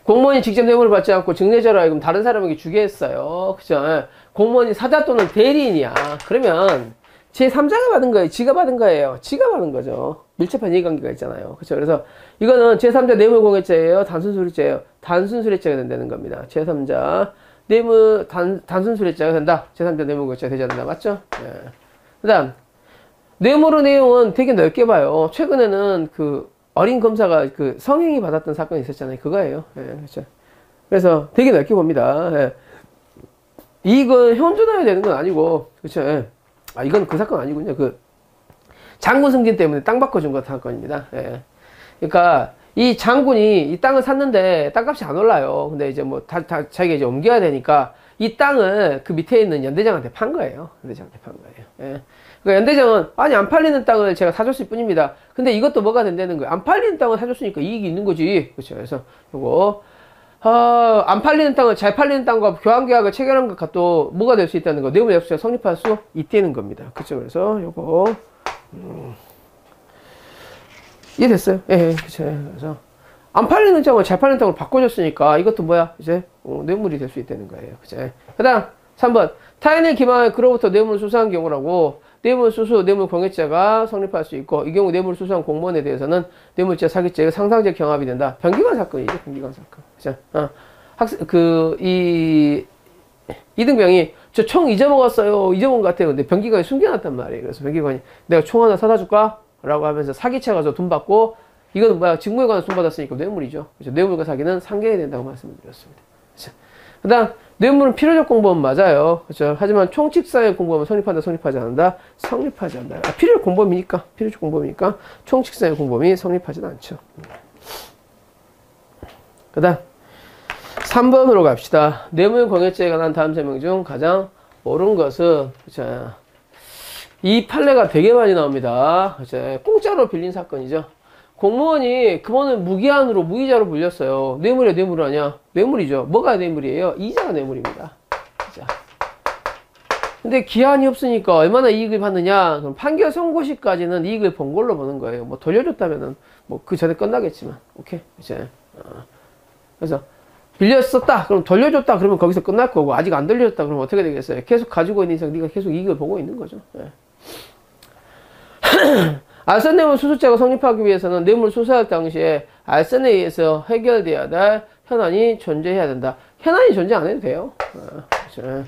공무원이 직접 뇌물을 받지 않고 증례자로 하여금 다른 사람에게 주게 했어요. 그죠? 공무원이 사자 또는 대리인이야. 그러면 제3자가 받은 거예요? 지가 받은 거예요? 지가 받은 거죠. 밀접한 이해관계가 있잖아요. 그렇죠? 그래서 이거는 제3자 뇌물공여죄예요? 단순수뢰죄예요? 단순수뢰죄가 된다는 겁니다. 제3자 단순수뢰죄가 된다. 제3자 뇌물공여죄가 되지 않는다. 맞죠? 예. 그 다음 뇌물의 내용은 되게 넓게 봐요. 최근에는 그 어린 검사가 그 성행위 받았던 사건이 있었잖아요. 그거예요. 예, 그렇죠. 그래서 되게 넓게 봅니다. 예. 이익은 현존해야 되는 건 아니고, 그렇죠. 예. 아, 이건 그 사건 아니군요. 그 장군 승진 때문에 땅 바꿔준 것 사건입니다. 예. 그러니까 이 장군이 이 땅을 샀는데 땅값이 안 올라요. 근데 이제 뭐 자기가 이제 옮겨야 되니까 이 땅을 그 밑에 있는 연대장한테 판 거예요. 연대장한테 판 거예요. 예. 그러니까 연대장은 아니 안 팔리는 땅을 제가 사줬을 뿐입니다. 근데 이것도 뭐가 된다는 거예요. 안 팔리는 땅을 사줬으니까 이익이 있는 거지. 그렇죠. 그래서 요거 안 팔리는 땅을 잘 팔리는 땅과 교환계약을 체결한 것과 또 뭐가 될 수 있다는 거. 뇌물약수가 성립할 수 있다는 겁니다. 그렇죠. 그래서 요거 이해됐어요? 예, 그렇죠. 그래서 안 팔리는 땅을 잘 팔리는 땅으로 바꿔줬으니까 이것도 뭐야? 이제 뇌물이 될 수 있다는 거예요. 그죠? 그다음 3번 타인의 기망에 그로부터 뇌물을 수수한 경우라고 뇌물수수, 뇌물공여죄가 성립할 수 있고 이 경우 뇌물을 수수한 공무원에 대해서는 뇌물죄, 사기죄가 상상적 경합이 된다. 변기관 사건이죠. 변기관 사건. 그죠? 이등병이 저 총 잊어먹었어요. 잊어먹은 것 같아요. 근데 변기관이 숨겨놨단 말이에요. 그래서 변기관이 내가 총 하나 사다 줄까? 라고 하면서 사기채 가서 돈 받고 이거는 뭐야? 직무에 관해서 돈 받았으니까 뇌물이죠. 그죠? 뇌물과 사기는 상계해야 된다고 말씀을 드렸습니다. 그 다음 뇌물은 필요적 공범은 맞아요. 그렇죠? 하지만 총칙사의 공범은 성립한다, 성립하지 않는다, 성립하지 않는다. 필요적 공범이니까 총칙사의 공범이 성립하지는 않죠. 그 다음 3번으로 갑시다. 뇌물공여죄에 관한 다음 설명 중 가장 옳은 것은 그렇죠? 이 판례가 되게 많이 나옵니다. 그렇죠? 공짜로 빌린 사건이죠. 공무원이 그거는 무기한으로 무이자로 불렸어요. 뇌물이야 뇌물 아니야? 뇌물이죠. 뭐가 뇌물이에요? 이자가 뇌물입니다. 이자. 근데 기한이 없으니까 얼마나 이익을 받느냐? 그럼 판결 선고 시까지는 이익을 본 걸로 보는 거예요. 뭐 돌려줬다면은 뭐 그 전에 끝나겠지만, 오케이 이제. 그래서 빌렸었다. 그럼 돌려줬다. 그러면 거기서 끝날 거고 아직 안 돌려줬다. 그러면 어떻게 되겠어요? 계속 가지고 있는 이상 네가 계속 이익을 보고 있는 거죠. 예. 알선 뇌물 수수죄가 성립하기 위해서는 뇌물 수수할 당시에 알선에 의해서 해결돼야 될 현안이 존재해야 된다. 현안이 존재 안 해도 돼요. 그렇죠.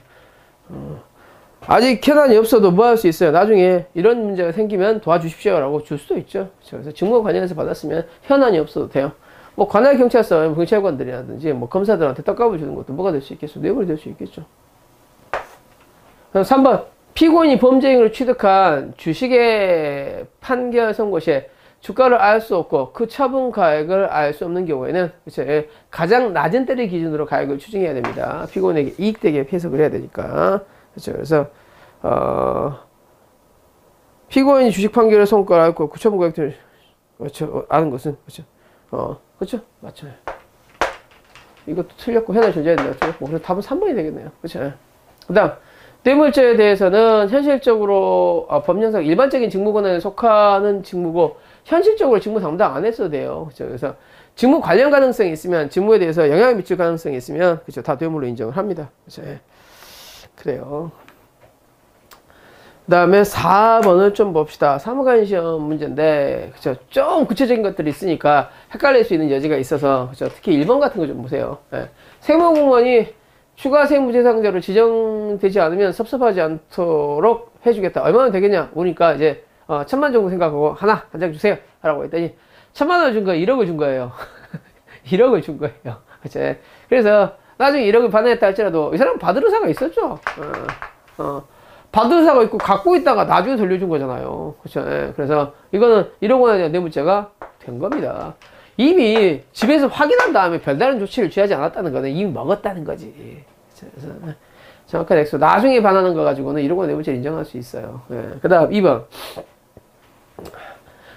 아직 현안이 없어도 뭐 할 수 있어요? 나중에 이런 문제가 생기면 도와주십시오 라고 줄 수도 있죠. 그렇죠. 그래서 직무 관련해서 받았으면 현안이 없어도 돼요. 뭐 관할 경찰서, 경찰관들이라든지 뭐 검사들한테 떡값을 주는 것도 뭐가 될 수 있겠어? 뇌물이 될 수 있겠죠. 3번 피고인이 범죄 행위를 취득한 주식의 판결 선고 시에 주가를 알 수 없고 그 처분 가액을 알 수 없는 경우에는 그렇죠? 가장 낮은 때를 기준으로 가액을 추정해야 됩니다. 피고인에게 이익되게 해석을 해야 되니까. 그렇죠? 그래서 피고인이 주식 판결을 선고를 알고 그 처분 가액을 그렇죠? 아는 것은 그렇죠? 그렇죠? 맞죠? 이것도 틀렸고 현안 존재해야 된다. 틀렸고 그래서 답은 3번이 되겠네요. 그렇죠? 그다음 뇌물죄에 대해서는 현실적으로 법령상 일반적인 직무 권한에 속하는 직무고 현실적으로 직무 담당 안 했어도 돼요. 그렇죠? 그래서 직무 관련 가능성이 있으면 직무에 대해서 영향을 미칠 가능성이 있으면 그렇죠? 다 뇌물로 인정을 합니다. 그렇죠? 그래요. 그 다음에 4번을 좀 봅시다. 사무관 시험 문제인데 그렇죠? 좀 구체적인 것들이 있으니까 헷갈릴 수 있는 여지가 있어서 그렇죠? 특히 1번 같은 거 좀 보세요. 세무공무원이 추가 세무대상자로 지정되지 않으면 섭섭하지 않도록 해주겠다. 얼마나 되겠냐? 보니까 이제 1,000만 정도 생각하고 한 장 주세요 라고 했더니 1,000만 원을 준 거예요. 1억을 준 거예요. 1억을 준 거예요. 그치? 그래서 나중에 1억을 받아냈다 할지라도 이 사람 받을 의사가 있었죠. 받은 사고 있고 갖고 있다가 나중에 돌려준 거잖아요. 그렇죠? 예. 그래서 이거는 1억 원에 대한 뇌물죄가 된 겁니다. 이미 집에서 확인한 다음에 별다른 조치를 취하지 않았다는 거는 이미 먹었다는 거지. 그래서 정확한 액수 나중에 반하는 거 가지고는 1억 원 뇌물죄를 인정할 수 있어요. 예. 그 다음 2번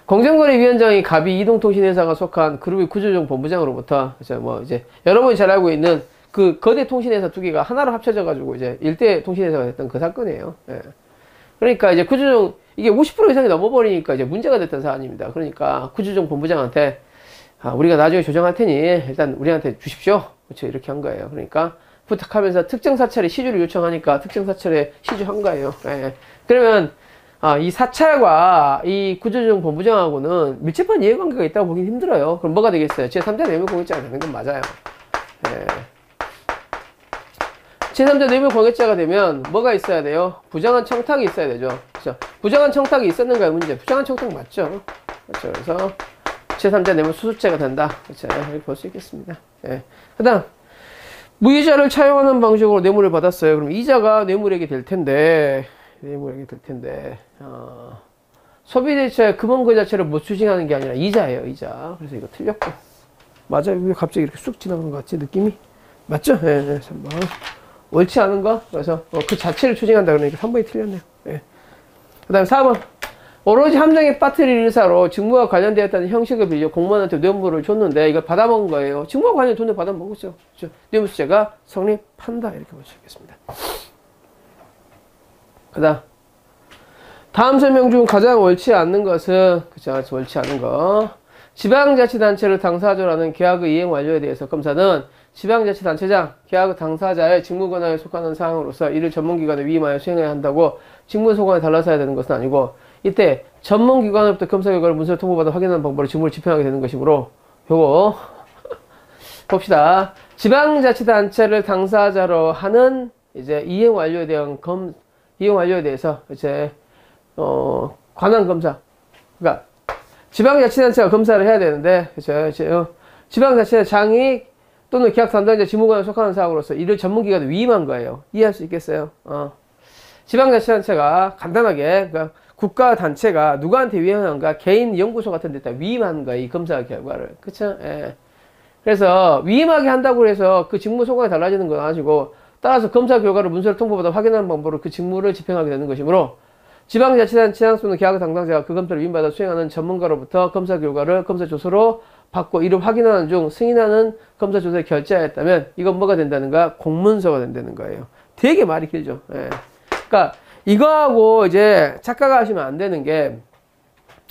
공정거래위원장이 갑이 이동통신회사가 속한 그룹의 구조조정 본부장으로부터 그렇죠? 뭐 이제 여러분이 잘 알고 있는 그 거대 통신회사 두 개가 하나로 합쳐져 가지고 이제 일대 통신회사가 됐던 그 사건이에요. 예. 그러니까 이제 구조조정 이게 50% 이상이 넘어버리니까 이제 문제가 됐던 사안입니다. 그러니까 구조조정 본부장한테 우리가 나중에 조정할 테니 일단 우리한테 주십시오. 그렇죠? 이렇게 한 거예요. 그러니까 부탁하면서 특정 사찰에 시주를 요청하니까 특정 사찰에 시주한 거예요. 예. 그러면 이 사찰과 이 구조조정 본부장하고는 밀접한 이해관계가 있다고 보긴 힘들어요. 그럼 뭐가 되겠어요? 제3자 뇌물공여죄가 되는 건 맞아요. 예. 제3자 뇌물공여죄가 되면 뭐가 있어야 돼요? 부정한 청탁이 있어야 되죠. 그렇죠? 부정한 청탁이 있었는가의 문제. 부정한 청탁 맞죠? 그렇죠? 그래서 제3자 뇌물수수죄가 된다. 그렇죠? 이렇게 볼 수 있겠습니다. 예. 그 다음 무이자를 차용하는 방식으로 뇌물을 받았어요. 그럼 이자가 뇌물액이 될 텐데 소비대체 금원 그 자체를 못 추징하는 게 아니라 이자예요. 이자. 그래서 이거 틀렸고 맞아요. 왜 갑자기 이렇게 쑥 지나간 것 같지? 느낌이 맞죠? 예, 네, 3번 옳지 않은 거. 그래서 그 자체를 추징한다 그러니까 3번이 틀렸네요. 예. 그 다음에 4번 오로지 함정에 빠뜨릴 의사로 직무와 관련되었다는 형식을 빌려 공무원한테 뇌물을 줬는데 이걸 받아먹은 거예요. 직무와 관련 돈을 받아먹었죠. 그렇죠? 뇌물수재가 성립한다. 이렇게 볼 수 있겠습니다. 그 다음 설명 중 가장 옳지 않는 것은 그쵸? 옳지 않은 거 지방자치단체를 당사자라는 계약의 이행 완료에 대해서 검사는 지방자치단체장, 계약 당사자의 직무권한에 속하는 사항으로서 이를 전문기관에 위임하여 수행해야 한다고 직무소관에 달라서야 되는 것은 아니고 이때 전문기관으로부터 검사 결과를 문서를 통보받아 확인하는 방법으로 직무를 집행하게 되는 것이므로 요거 봅시다. 지방자치단체를 당사자로 하는 이제 이행 완료에 대해서 이제 관한 검사, 그러니까 지방자치단체가 검사를 해야 되는데, 그렇죠? 지방자치단장이 또는 계약 담당자 직무관에 속하는 사항으로서 이를 전문기관에 위임한 거예요. 이해할 수 있겠어요? 지방자치단체가 간단하게 그러니까 국가단체가 누구한테 위임한가? 개인 연구소 같은 데다 위임한 거예요. 이 검사 결과를. 그쵸? 예. 그래서 위임하게 한다고 해서 그 직무 소관이 달라지는 건 아니고 따라서 검사 결과를 문서를 통보받아 확인하는 방법으로 그 직무를 집행하게 되는 것이므로 지방자치단체장 또는 계약 담당자가 그 검사를 위임받아 수행하는 전문가로부터 검사 결과를 검사 조서로 받고 이를 확인하는 중 승인하는 검사 조서에 결재하였다면 이건 뭐가 된다는가? 공문서가 된다는 거예요. 되게 말이 길죠. 예. 그러니까 이거하고 이제 착각을 하시면 안 되는 게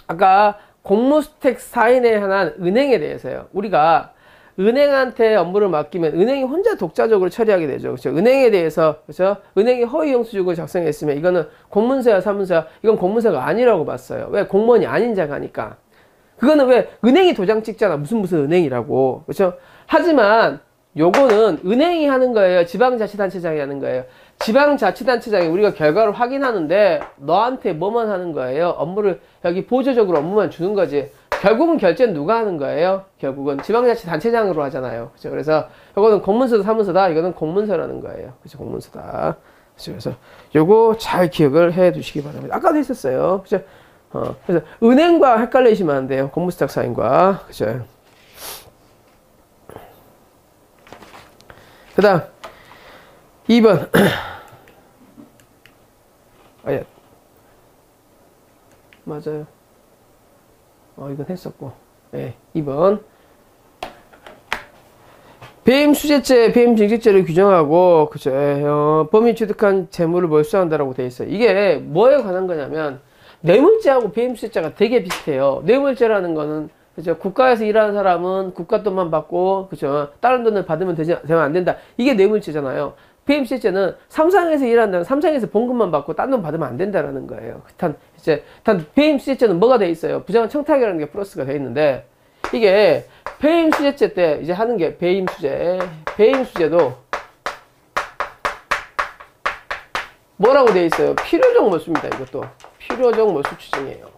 아까 공무스택 사인에 관한 은행에 대해서요. 우리가 은행한테 업무를 맡기면 은행이 혼자 독자적으로 처리하게 되죠. 그렇죠? 은행에 대해서, 그렇죠? 은행이 허위 영수증을 작성했으면 이거는 공문서야, 사문서야, 이건 공문서가 아니라고 봤어요. 왜? 공무원이 아닌 자가 하니까. 그거는 왜? 은행이 도장 찍잖아. 무슨 은행이라고. 그렇죠? 하지만 요거는 은행이 하는 거예요. 지방자치단체장이 하는 거예요. 지방자치단체장이 우리가 결과를 확인하는데 너한테 뭐만 하는 거예요? 업무를 여기 보조적으로 업무만 주는 거지. 결국은 결제는 누가 하는 거예요? 결국은 지방자치단체장으로 하잖아요. 그렇죠? 그래서 이거는 공문서다 사문서다. 이거는 공문서라는 거예요. 그렇죠? 공문서다. 그렇죠? 그래서 요거 잘 기억을 해 두시기 바랍니다. 아까도 했었어요. 그렇죠? 그래서 은행과 헷갈리시면 안 돼요. 공무스탁 사인과. 그렇죠? 그 다음 2번 예. 맞아요. 이건 했었고. 예. 2번 배임 수재죄, 배임 징식죄를 규정하고 그죠? 범인 취득한 재물을 몰수한다라고 돼 있어요. 이게 뭐에 관한 거냐면 뇌물죄하고 배임 수재죄가 되게 비슷해요. 뇌물죄라는 거는 그죠? 국가에서 일하는 사람은 국가 돈만 받고, 그죠? 다른 돈을 받으면 되면 안 된다. 이게 뇌물죄잖아요. 배임수재죄는 삼상에서 일한다는 삼상에서 봉급만 받고 딴 돈 받으면 안 된다라는 거예요. 단 배임수재죄는 뭐가 돼 있어요? 부정한 청탁이라는 게 플러스가 돼 있는데, 이게 배임수재죄 때 이제 하는 게 배임수재도 뭐라고 돼 있어요? 필요적 몰수입니다. 이것도. 필요적 몰수 추징이에요.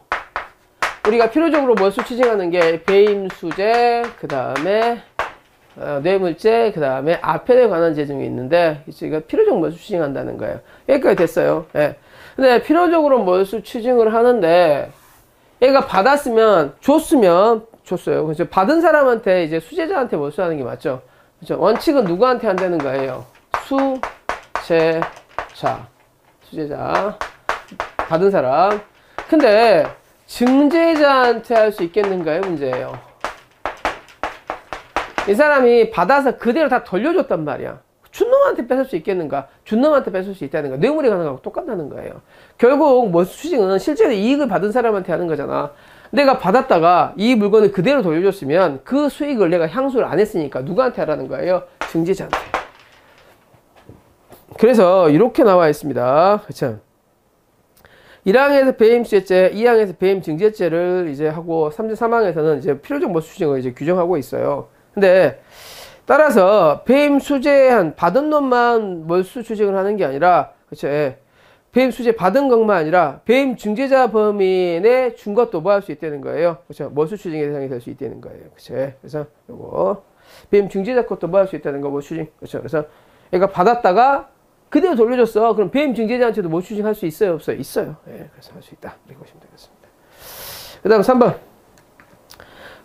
우리가 필요적으로 몰수 추징하는 게 배임수재, 그 다음에 뇌물죄, 그 다음에 앞에 관한 재정이 있는데 이거 필요적 몰수 추징한다는 거예요. 여기까지 됐어요. 예. 근데 필요적으로 몰수 추징을 하는데 얘가 받았으면 줬어요. 그래서 받은 사람한테 이제 수제자한테 몰수하는 게 맞죠. 그렇죠? 원칙은 누구한테 한다는 거예요? 수제자 받은 사람. 근데 증제자한테 할 수 있겠는가요? 문제예요. 이 사람이 받아서 그대로 다 돌려줬단 말이야. 준 놈한테 뺏을 수 있겠는가? 준 놈한테 뺏을 수 있다는 거야. 뇌물이 가는 거하고 똑같다는 거예요. 결국 몰수 추징은 실제로 이익을 받은 사람한테 하는 거잖아. 내가 받았다가 이 물건을 그대로 돌려줬으면 그 수익을 내가 향수를 안 했으니까 누구한테 하라는 거예요? 증제자한테. 그래서 이렇게 나와 있습니다. 그쵸? 1항에서 배임 수제죄, 2항에서 배임 증제죄를 이제 하고 3항에서는 이제 필요적 몰수 추징을 이제 규정하고 있어요. 근데 따라서 배임 수재한 받은 놈만 몰수 추징을 하는 게 아니라, 그쵸? 배임 수재 받은 것만 아니라 배임 증제자 범인의 준 것도 뭐 할 수 있다는 거예요. 그쵸? 몰수 추징의 대상이 될 수 있다는 거예요. 그쵸? 그래서 요거 배임 증제자 것도 뭐 할 수 있다는 거 몰수 추징. 그쵸? 그래서 얘가 받았다가 그대로 돌려줬어. 그럼 배임 증제자한테도 몰수 추징할 수 있어요, 없어요? 있어요. 예, 그래서 할 수 있다. 이렇게 보시면 되겠습니다. 그 다음 3번.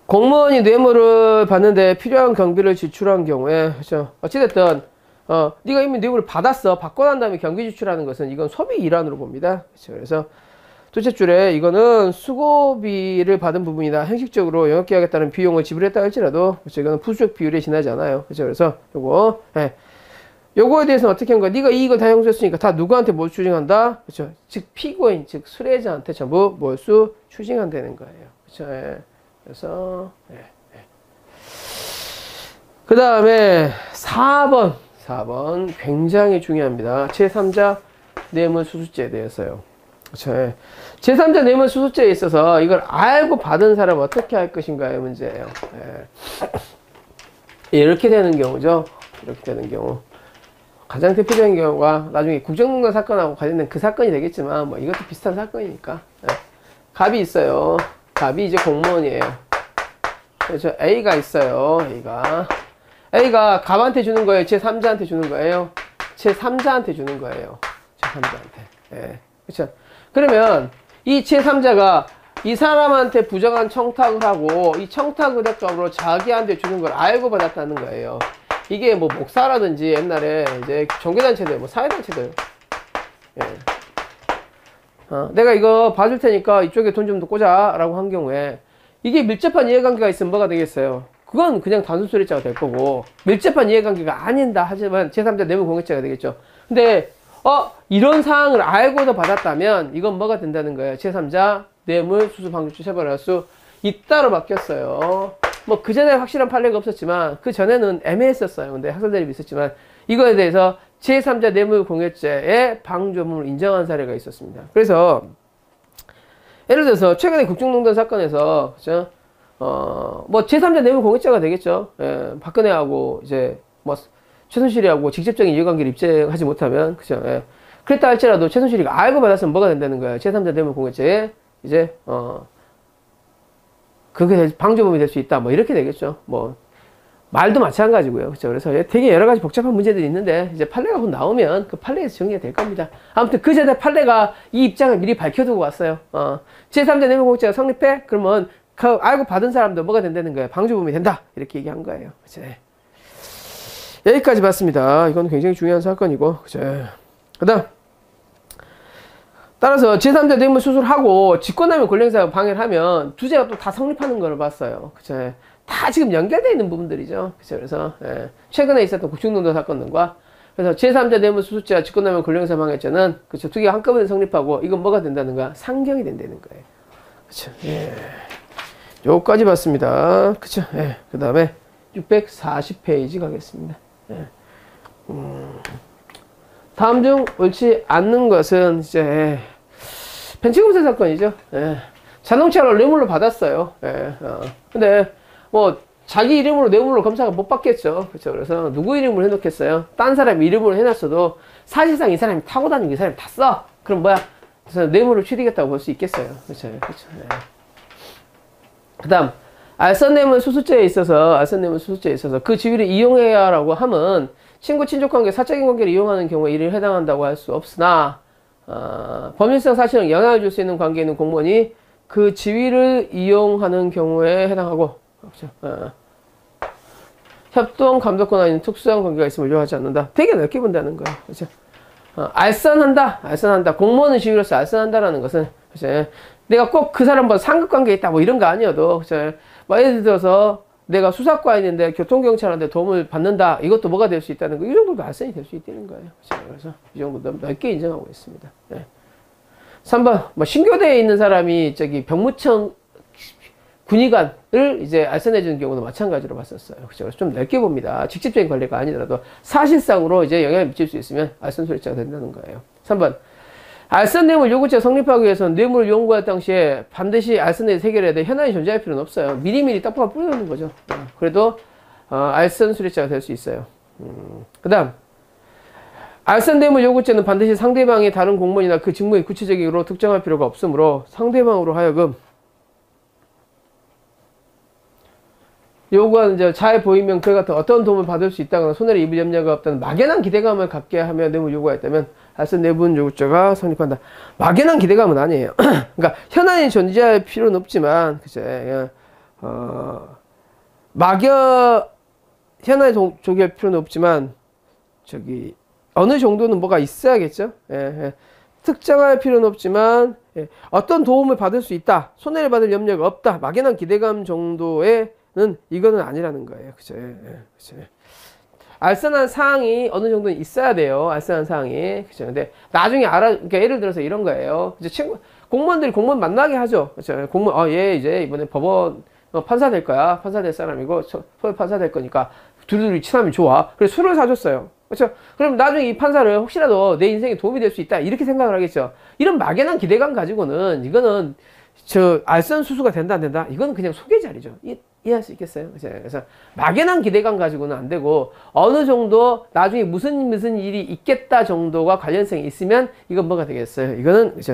공무원이 뇌물을 받는데 필요한 경비를 지출한 경우에, 그렇죠? 어찌됐든 네가 이미 뇌물을 받았어. 받고 난 다음에 경비 지출하는 것은 이건 소비 일환으로 봅니다. 그렇죠? 그래서 둘째 줄에 이거는 수고비를 받은 부분이다. 행식적으로 영업계약에 따른 비용을 지불했다 할지라도, 그렇죠? 이거는 부수적 비율에 지나지 않아요. 그렇죠? 그래서 요거, 요거에 대해서는 어떻게 한 거야? 네가 이익을 다 형수했으니까 다 누구한테 몰수 추징한다? 그렇죠? 즉 피고인, 즉 수뢰자한테 전부 몰수 추징한다는 거예요. 그렇죠? 그래서 그 다음에 4번 굉장히 중요합니다. 제3자 뇌물수수죄에 대해서요. 그렇죠? 제3자 뇌물수수죄에 있어서 이걸 알고 받은 사람은 어떻게 할 것인가의 문제예요. 이렇게 되는 경우죠. 이렇게 되는 경우 가장 대표적인 경우가 나중에 국정농단 사건하고 관련된 그 사건이 되겠지만 뭐 이것도 비슷한 사건이니까 갑이 있어요. 갑이 이제 공무원이에요. 그렇죠? A가 있어요. A가 갑한테 주는 거예요? 제3자한테 주는 거예요? 제3자한테 주는 거예요. 제3자한테. 그렇죠? 그러면 이 제3자가 이 사람한테 부정한 청탁을 하고 이 청탁 의대값으로 자기한테 주는 걸 알고 받았다는 거예요. 이게 뭐 목사라든지 옛날에 이제 종교단체들, 뭐 사회단체들. 내가 이거 봐줄 테니까 이쪽에 돈 좀 더 꽂아 라고 한 경우에 이게 밀접한 이해관계가 있으면 뭐가 되겠어요? 그건 그냥 단순수리자가 될 거고 밀접한 이해관계가 아닌다 하지만 제3자 뇌물공여죄가 되겠죠. 근데 이런 사항을 알고도 받았다면 이건 뭐가 된다는 거예요? 제3자 뇌물수수방조죄 처벌할 수 있다로 바뀌었어요. 뭐 그전에 확실한 판례가 없었지만 그 전에는 애매했었어요. 근데 학설대립이 있었지만 이거에 대해서 제3자 뇌물공여죄의 방조문을 인정한 사례가 있었습니다. 그래서 예를 들어서 최근에 국정농단 사건에서 그죠? 뭐 제3자 뇌물공여죄가 되겠죠. 박근혜하고 이제 뭐 최순실이하고 직접적인 이해관계를 입증하지 못하면 그죠? 그랬다 할지라도 최순실이가 알고 받았으면 뭐가 된다는 거예요? 제3자 뇌물공여죄에 이제 그게 방조범이 될 수 있다. 뭐 이렇게 되겠죠. 뭐 말도 마찬가지고요. 그렇죠? 그래서 되게 여러 가지 복잡한 문제들이 있는데 이제 판례가 곧 나오면 그 판례에서 정리가 될 겁니다. 아무튼 그 전에 판례가 이 입장을 미리 밝혀두고 왔어요. 제3자 뇌물공여죄가 성립해? 그러면 그 알고 받은 사람도 뭐가 된다는 거예요? 방조범이 된다. 이렇게 얘기한 거예요. 그렇죠? 여기까지 봤습니다. 이건 굉장히 중요한 사건이고, 그렇죠? 그다음 따라서 제3자 뇌물 수술하고 직권남용 권리행사 방해를 하면 주제가 또 다 성립하는 걸 봤어요. 그쵸? 다 지금 연결되어 있는 부분들이죠. 그쵸? 그래서 최근에 있었던 국정농단 사건들과 그래서 제3자 뇌물 수수죄와 직권남용 권리행사 방해죄는 그쵸? 두 개가 한꺼번에 성립하고 이건 뭐가 된다는 거야? 상경이 된다는 거예요. 그쵸? 요까지 봤습니다. 그쵸? 그 다음에 640페이지 가겠습니다. 다음 중 옳지 않는 것은 이제 벤치검사 사건이죠. 자동차를 뇌물로 받았어요. 근데 뭐 자기 이름으로 뇌물로 검사가 못 받겠죠. 그렇죠. 그래서 누구 이름으로 해놓겠어요? 딴 사람 이름으로 해놨어도 사실상 이 사람이 타고 다니고 이 사람이 탔어. 그럼 뭐야? 그래서 뇌물을 취득했다고 볼 수 있겠어요. 그렇죠. 그렇죠. 그다음 알선뇌물 수수죄에 있어서 그 지위를 이용해야라고 함은 친구 친족관계 사적인 관계를 이용하는 경우에 이를 해당한다고 할 수 없으나 법률상 사실은 영향을 줄 수 있는 관계에 있는 공무원이 그 지위를 이용하는 경우에 해당하고, 그렇죠? 협동 감독권 아닌 특수한 관계가 있음을 요하지 않는다. 되게 넓게 본다는 거예요. 그렇죠? 알선한다. 공무원의 지위로서 알선한다라는 것은, 그렇죠? 내가 꼭 그 사람과 상급 관계에 있다, 뭐 이런 거 아니어도, 그렇죠? 뭐 예를 들어서 내가 수사과인인데 교통경찰한테 도움을 받는다. 이것도 뭐가 될 수 있다는 거. 이 정도도 알선이 될 수 있다는 거예요. 그렇죠? 그래서 이 정도 넓게 인정하고 있습니다. 네. 3번, 뭐 신교대에 있는 사람이 저기 병무청 군의관을 이제 알선해주는 경우도 마찬가지로 봤었어요. 그렇죠? 그래서 좀 넓게 봅니다. 직접적인 관리가 아니더라도 사실상으로 이제 영향을 미칠 수 있으면 알선 소리자가 된다는 거예요. 3번, 알선 뇌물 요구죄가 성립하기 위해서는 뇌물을 요구할 당시에 반드시 알선에 해결해야 돼. 현안이 존재할 필요는 없어요. 미리미리 딱딱하게 뿌려놓는 거죠. 그래도 알선 수리자가 될 수 있어요. 그 다음, 알선 뇌물 요구죄는 반드시 상대방이 다른 공무원이나 그 직무의 구체적으로 특정할 필요가 없으므로 상대방으로 하여금 요구하는 자 잘 보이면 그 같은 어떤 도움을 받을 수 있다거나 손해를 입을 염려가 없다는 막연한 기대감을 갖게 하며 뇌물 요구했다면 알선 뇌물 요구죄가 성립한다. 막연한 기대감은 아니에요. 그러니까 현안이 존재할 필요는 없지만, 그죠? 현안이 존재할 필요는 없지만, 저기 어느 정도는 뭐가 있어야겠죠. 특정할 필요는 없지만 어떤 도움을 받을 수 있다. 손해를 받을 염려가 없다. 막연한 기대감 정도의 이거는 아니라는 거예요. 그죠? 그죠? 알선한 사항이 어느 정도는 있어야 돼요. 알선한 사항이. 그죠? 근데 나중에 그러니까 예를 들어서 이런 거예요. 이제 공무원들이 공무원 만나게 하죠. 그죠? 얘 이제 이번에 법원 판사 될 거야. 판사 될 사람이고, 서울 판사 될 거니까 둘이 친하면 좋아. 그래서 술을 사줬어요. 그렇죠? 그럼 나중에 이 판사를 혹시라도 내 인생에 도움이 될 수 있다. 이렇게 생각을 하겠죠. 이런 막연한 기대감 가지고는 이거는 알선 수수가 된다 안 된다. 이거는 그냥 소개 자리죠. 이해할 수 있겠어요? 그래서 막연한 기대감 가지고는 안 되고 어느 정도 나중에 무슨 일이 있겠다 정도가 관련성이 있으면 이건 뭐가 되겠어요? 이거는 그죠?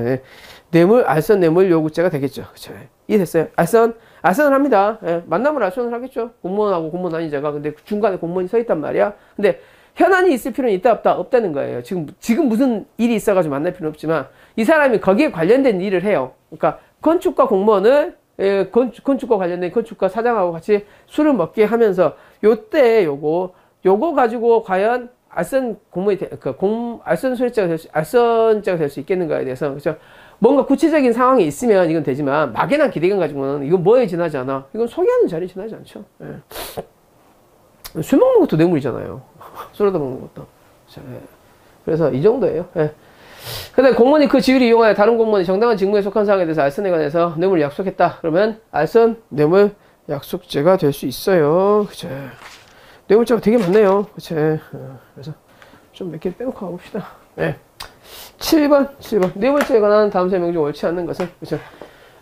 알선 뇌물 요구죄가 되겠죠. 그죠? 이해됐어요? 알선을 합니다. 만나면 알선을 하겠죠. 공무원하고 공무원 아닌 자가. 근데 중간에 공무원이 서 있단 말이야. 근데 현안이 있을 필요는 있다 없다 없다는 거예요. 지금 무슨 일이 있어가지고 만날 필요는 없지만 이 사람이 거기에 관련된 일을 해요. 그러니까 건축과 공무원을 건축과 관련된 건축과 사장하고 같이 술을 먹게 하면서 요때 요거 가지고 과연 알선 공무원이 알선 소리자가 알선자가 될 수 있겠는가에 대해서 그렇죠. 뭔가 구체적인 상황이 있으면 이건 되지만 막연한 기대감 가지고는 이건 뭐에 지나지 않아. 이건 소개하는 자리에 지나지 않죠. 술 먹는 것도 뇌물이잖아요. 술 얻어 먹는 것도. 그래서 이 정도예요. 근데 공무원이 그 지위를 이용하여 다른 공무원이 정당한 직무에 속한 사항에 대해서 알선에 관해서 뇌물을 약속했다. 그러면 알선 뇌물 약속죄가 될 수 있어요. 그쵸? 뇌물죄가 되게 많네요. 그쵸? 그래서 좀 몇 개 빼놓고 가봅시다. 7번. 뇌물죄에 관한 다음 설명 중 옳지 않는 것은, 그쵸?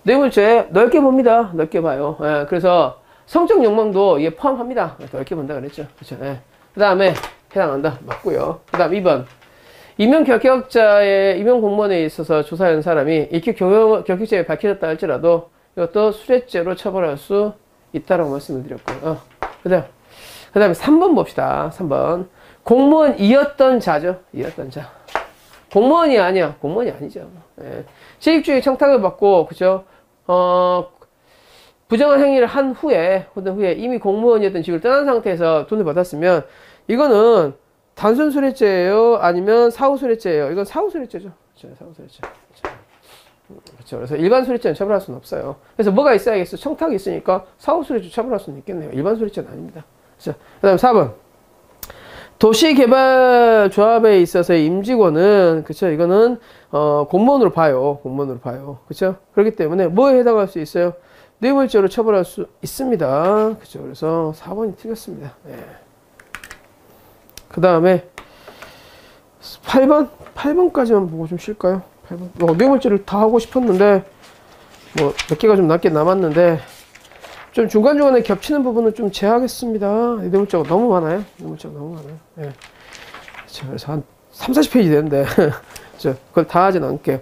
뇌물죄 넓게 봅니다. 넓게 봐요. 그래서 성적 욕망도 이게 포함합니다. 넓게 본다 그랬죠. 그쵸? 그 다음에 해당한다. 맞고요. 그 다음 2번. 임용 공무원에 있어서 조사한 사람이 익히 경격죄에 밝혀졌다 할지라도 이것도 수뢰죄로 처벌할 수 있다라고 말씀을 드렸고요. 그 다음에 3번 봅시다. 3번. 공무원이었던 자죠. 이었던 자. 공무원이 아니야. 공무원이 아니죠. 실익주의 청탁을 받고, 그죠? 부정한 행위를 한 후에 이미 공무원이었던 직을 떠난 상태에서 돈을 받았으면 이거는 단순 수뢰죄예요? 아니면 사후 수뢰죄예요? 이건 사후 수뢰죄죠. 그렇죠? 사후 수뢰죄. 그렇죠. 그래서 일반 수뢰죄는 처벌할 수는 없어요. 그래서 뭐가 있어야겠어? 청탁이 있으니까 사후 수뢰죄 처벌할 수는 있겠네요. 일반 수뢰죄는 아닙니다. 그렇죠. 그다음 4번. 도시개발조합에 있어서의 임직원은 그렇죠. 이거는 공무원으로 봐요. 그렇죠. 그렇기 때문에 뭐에 해당할 수 있어요? 뇌물죄로 처벌할 수 있습니다. 그렇죠. 그래서 4번이 틀렸습니다. 그 다음에 8번까지만 보고 좀 쉴까요? 8번. 뇌물죄를 다 하고 싶었는데 몇 개가 좀 남게 남았는데 좀 중간중간에 겹치는 부분은 좀 제하겠습니다. 뇌물죄가 너무 많아요. 그래서 한 30-40페이지 되는데 그걸 다 하진 않을게요.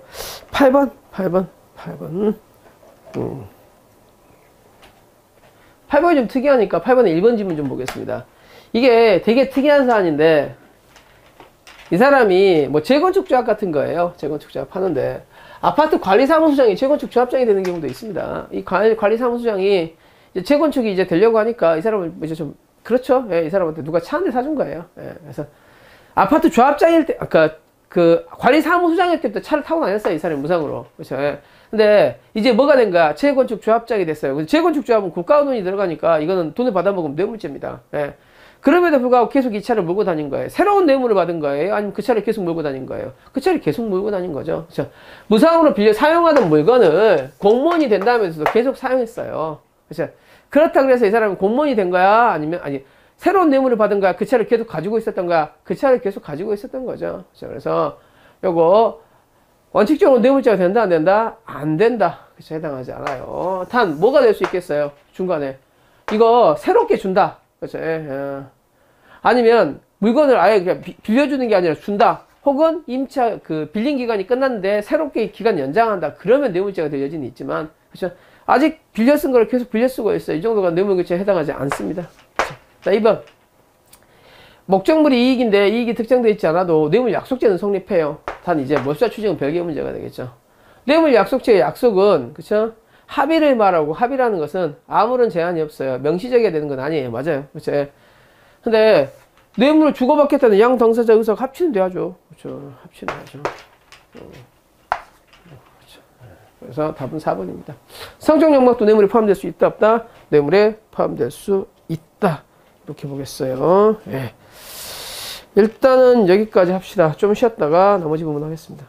8번. 8번이 좀 특이하니까 8번의 1번 지문 좀 보겠습니다. 이게 되게 특이한 사안인데 이 사람이 뭐 재건축 조합 같은 거예요. 재건축 조합 하는데 아파트 관리사무소장이 재건축 조합장이 되는 경우도 있습니다. 이 관리사무소장이 이제 재건축이 이제 되려고 하니까 이 사람을 이제 좀 그렇죠. 예, 이 사람한테 누가 차 한 대 사준 거예요. 예, 그래서 아파트 조합장일 때, 아까 그 관리사무소장일 때부터 차를 타고 다녔어요. 이 사람이 무상으로. 그렇죠. 예. 근데 이제 뭐가 된 거야? 재건축 조합장이 됐어요. 재건축 조합은 국가 돈이 들어가니까 이거는 돈을 받아먹으면 뇌물죄입니다. 예. 그럼에도 불구하고 계속 이 차를 몰고 다닌 거예요. 새로운 뇌물을 받은 거예요? 아니면 그 차를 계속 몰고 다닌 거예요? 그 차를 계속 몰고 다닌 거죠. 그렇죠? 무상으로 빌려 사용하던 물건을 공무원이 된다면서도 계속 사용했어요. 그렇죠? 그렇다 그래서 이 사람은 공무원이 된 거야? 아니면, 아니, 새로운 뇌물을 받은 거야? 그 차를 계속 가지고 있었던 거야? 그 차를 계속 가지고 있었던 거죠. 그렇죠? 그래서 요거 원칙적으로 뇌물죄가 된다, 안 된다? 안 된다. 그렇죠? 해당하지 않아요. 단, 뭐가 될 수 있겠어요? 중간에. 이거 새롭게 준다. 그렇죠? 예. 아니면 물건을 아예 그냥 빌려주는 게 아니라 준다. 혹은 임차 그 빌린 기간이 끝났는데 새롭게 기간 연장한다. 그러면 뇌물죄가 될 여지는 있지만, 그렇죠? 아직 빌려 쓴 걸 계속 빌려 쓰고 있어요. 이 정도가 뇌물죄에 해당하지 않습니다. 그렇죠? 자, 2번. 목적물이 이익인데 이익이 특정되어 있지 않아도 뇌물 약속죄는 성립해요. 단 이제 몰수와 추징은 별개의 문제가 되겠죠. 뇌물 약속죄의 약속은, 그렇죠? 합의를 말하고, 합의라는 것은 아무런 제한이 없어요. 명시적이어야 되는 건 아니에요. 맞아요. 그렇죠? 근데 뇌물을 주고받겠다는 양 당사자 의사가 합치는 돼야죠. 그렇죠? 합치는 돼야죠. 그렇죠. 그래서 답은 4번입니다. 성적 영막도 뇌물에 포함될 수 있다, 없다? 뇌물에 포함될 수 있다. 이렇게 보겠어요. 예. 일단은 여기까지 합시다. 좀 쉬었다가 나머지 부분 하겠습니다.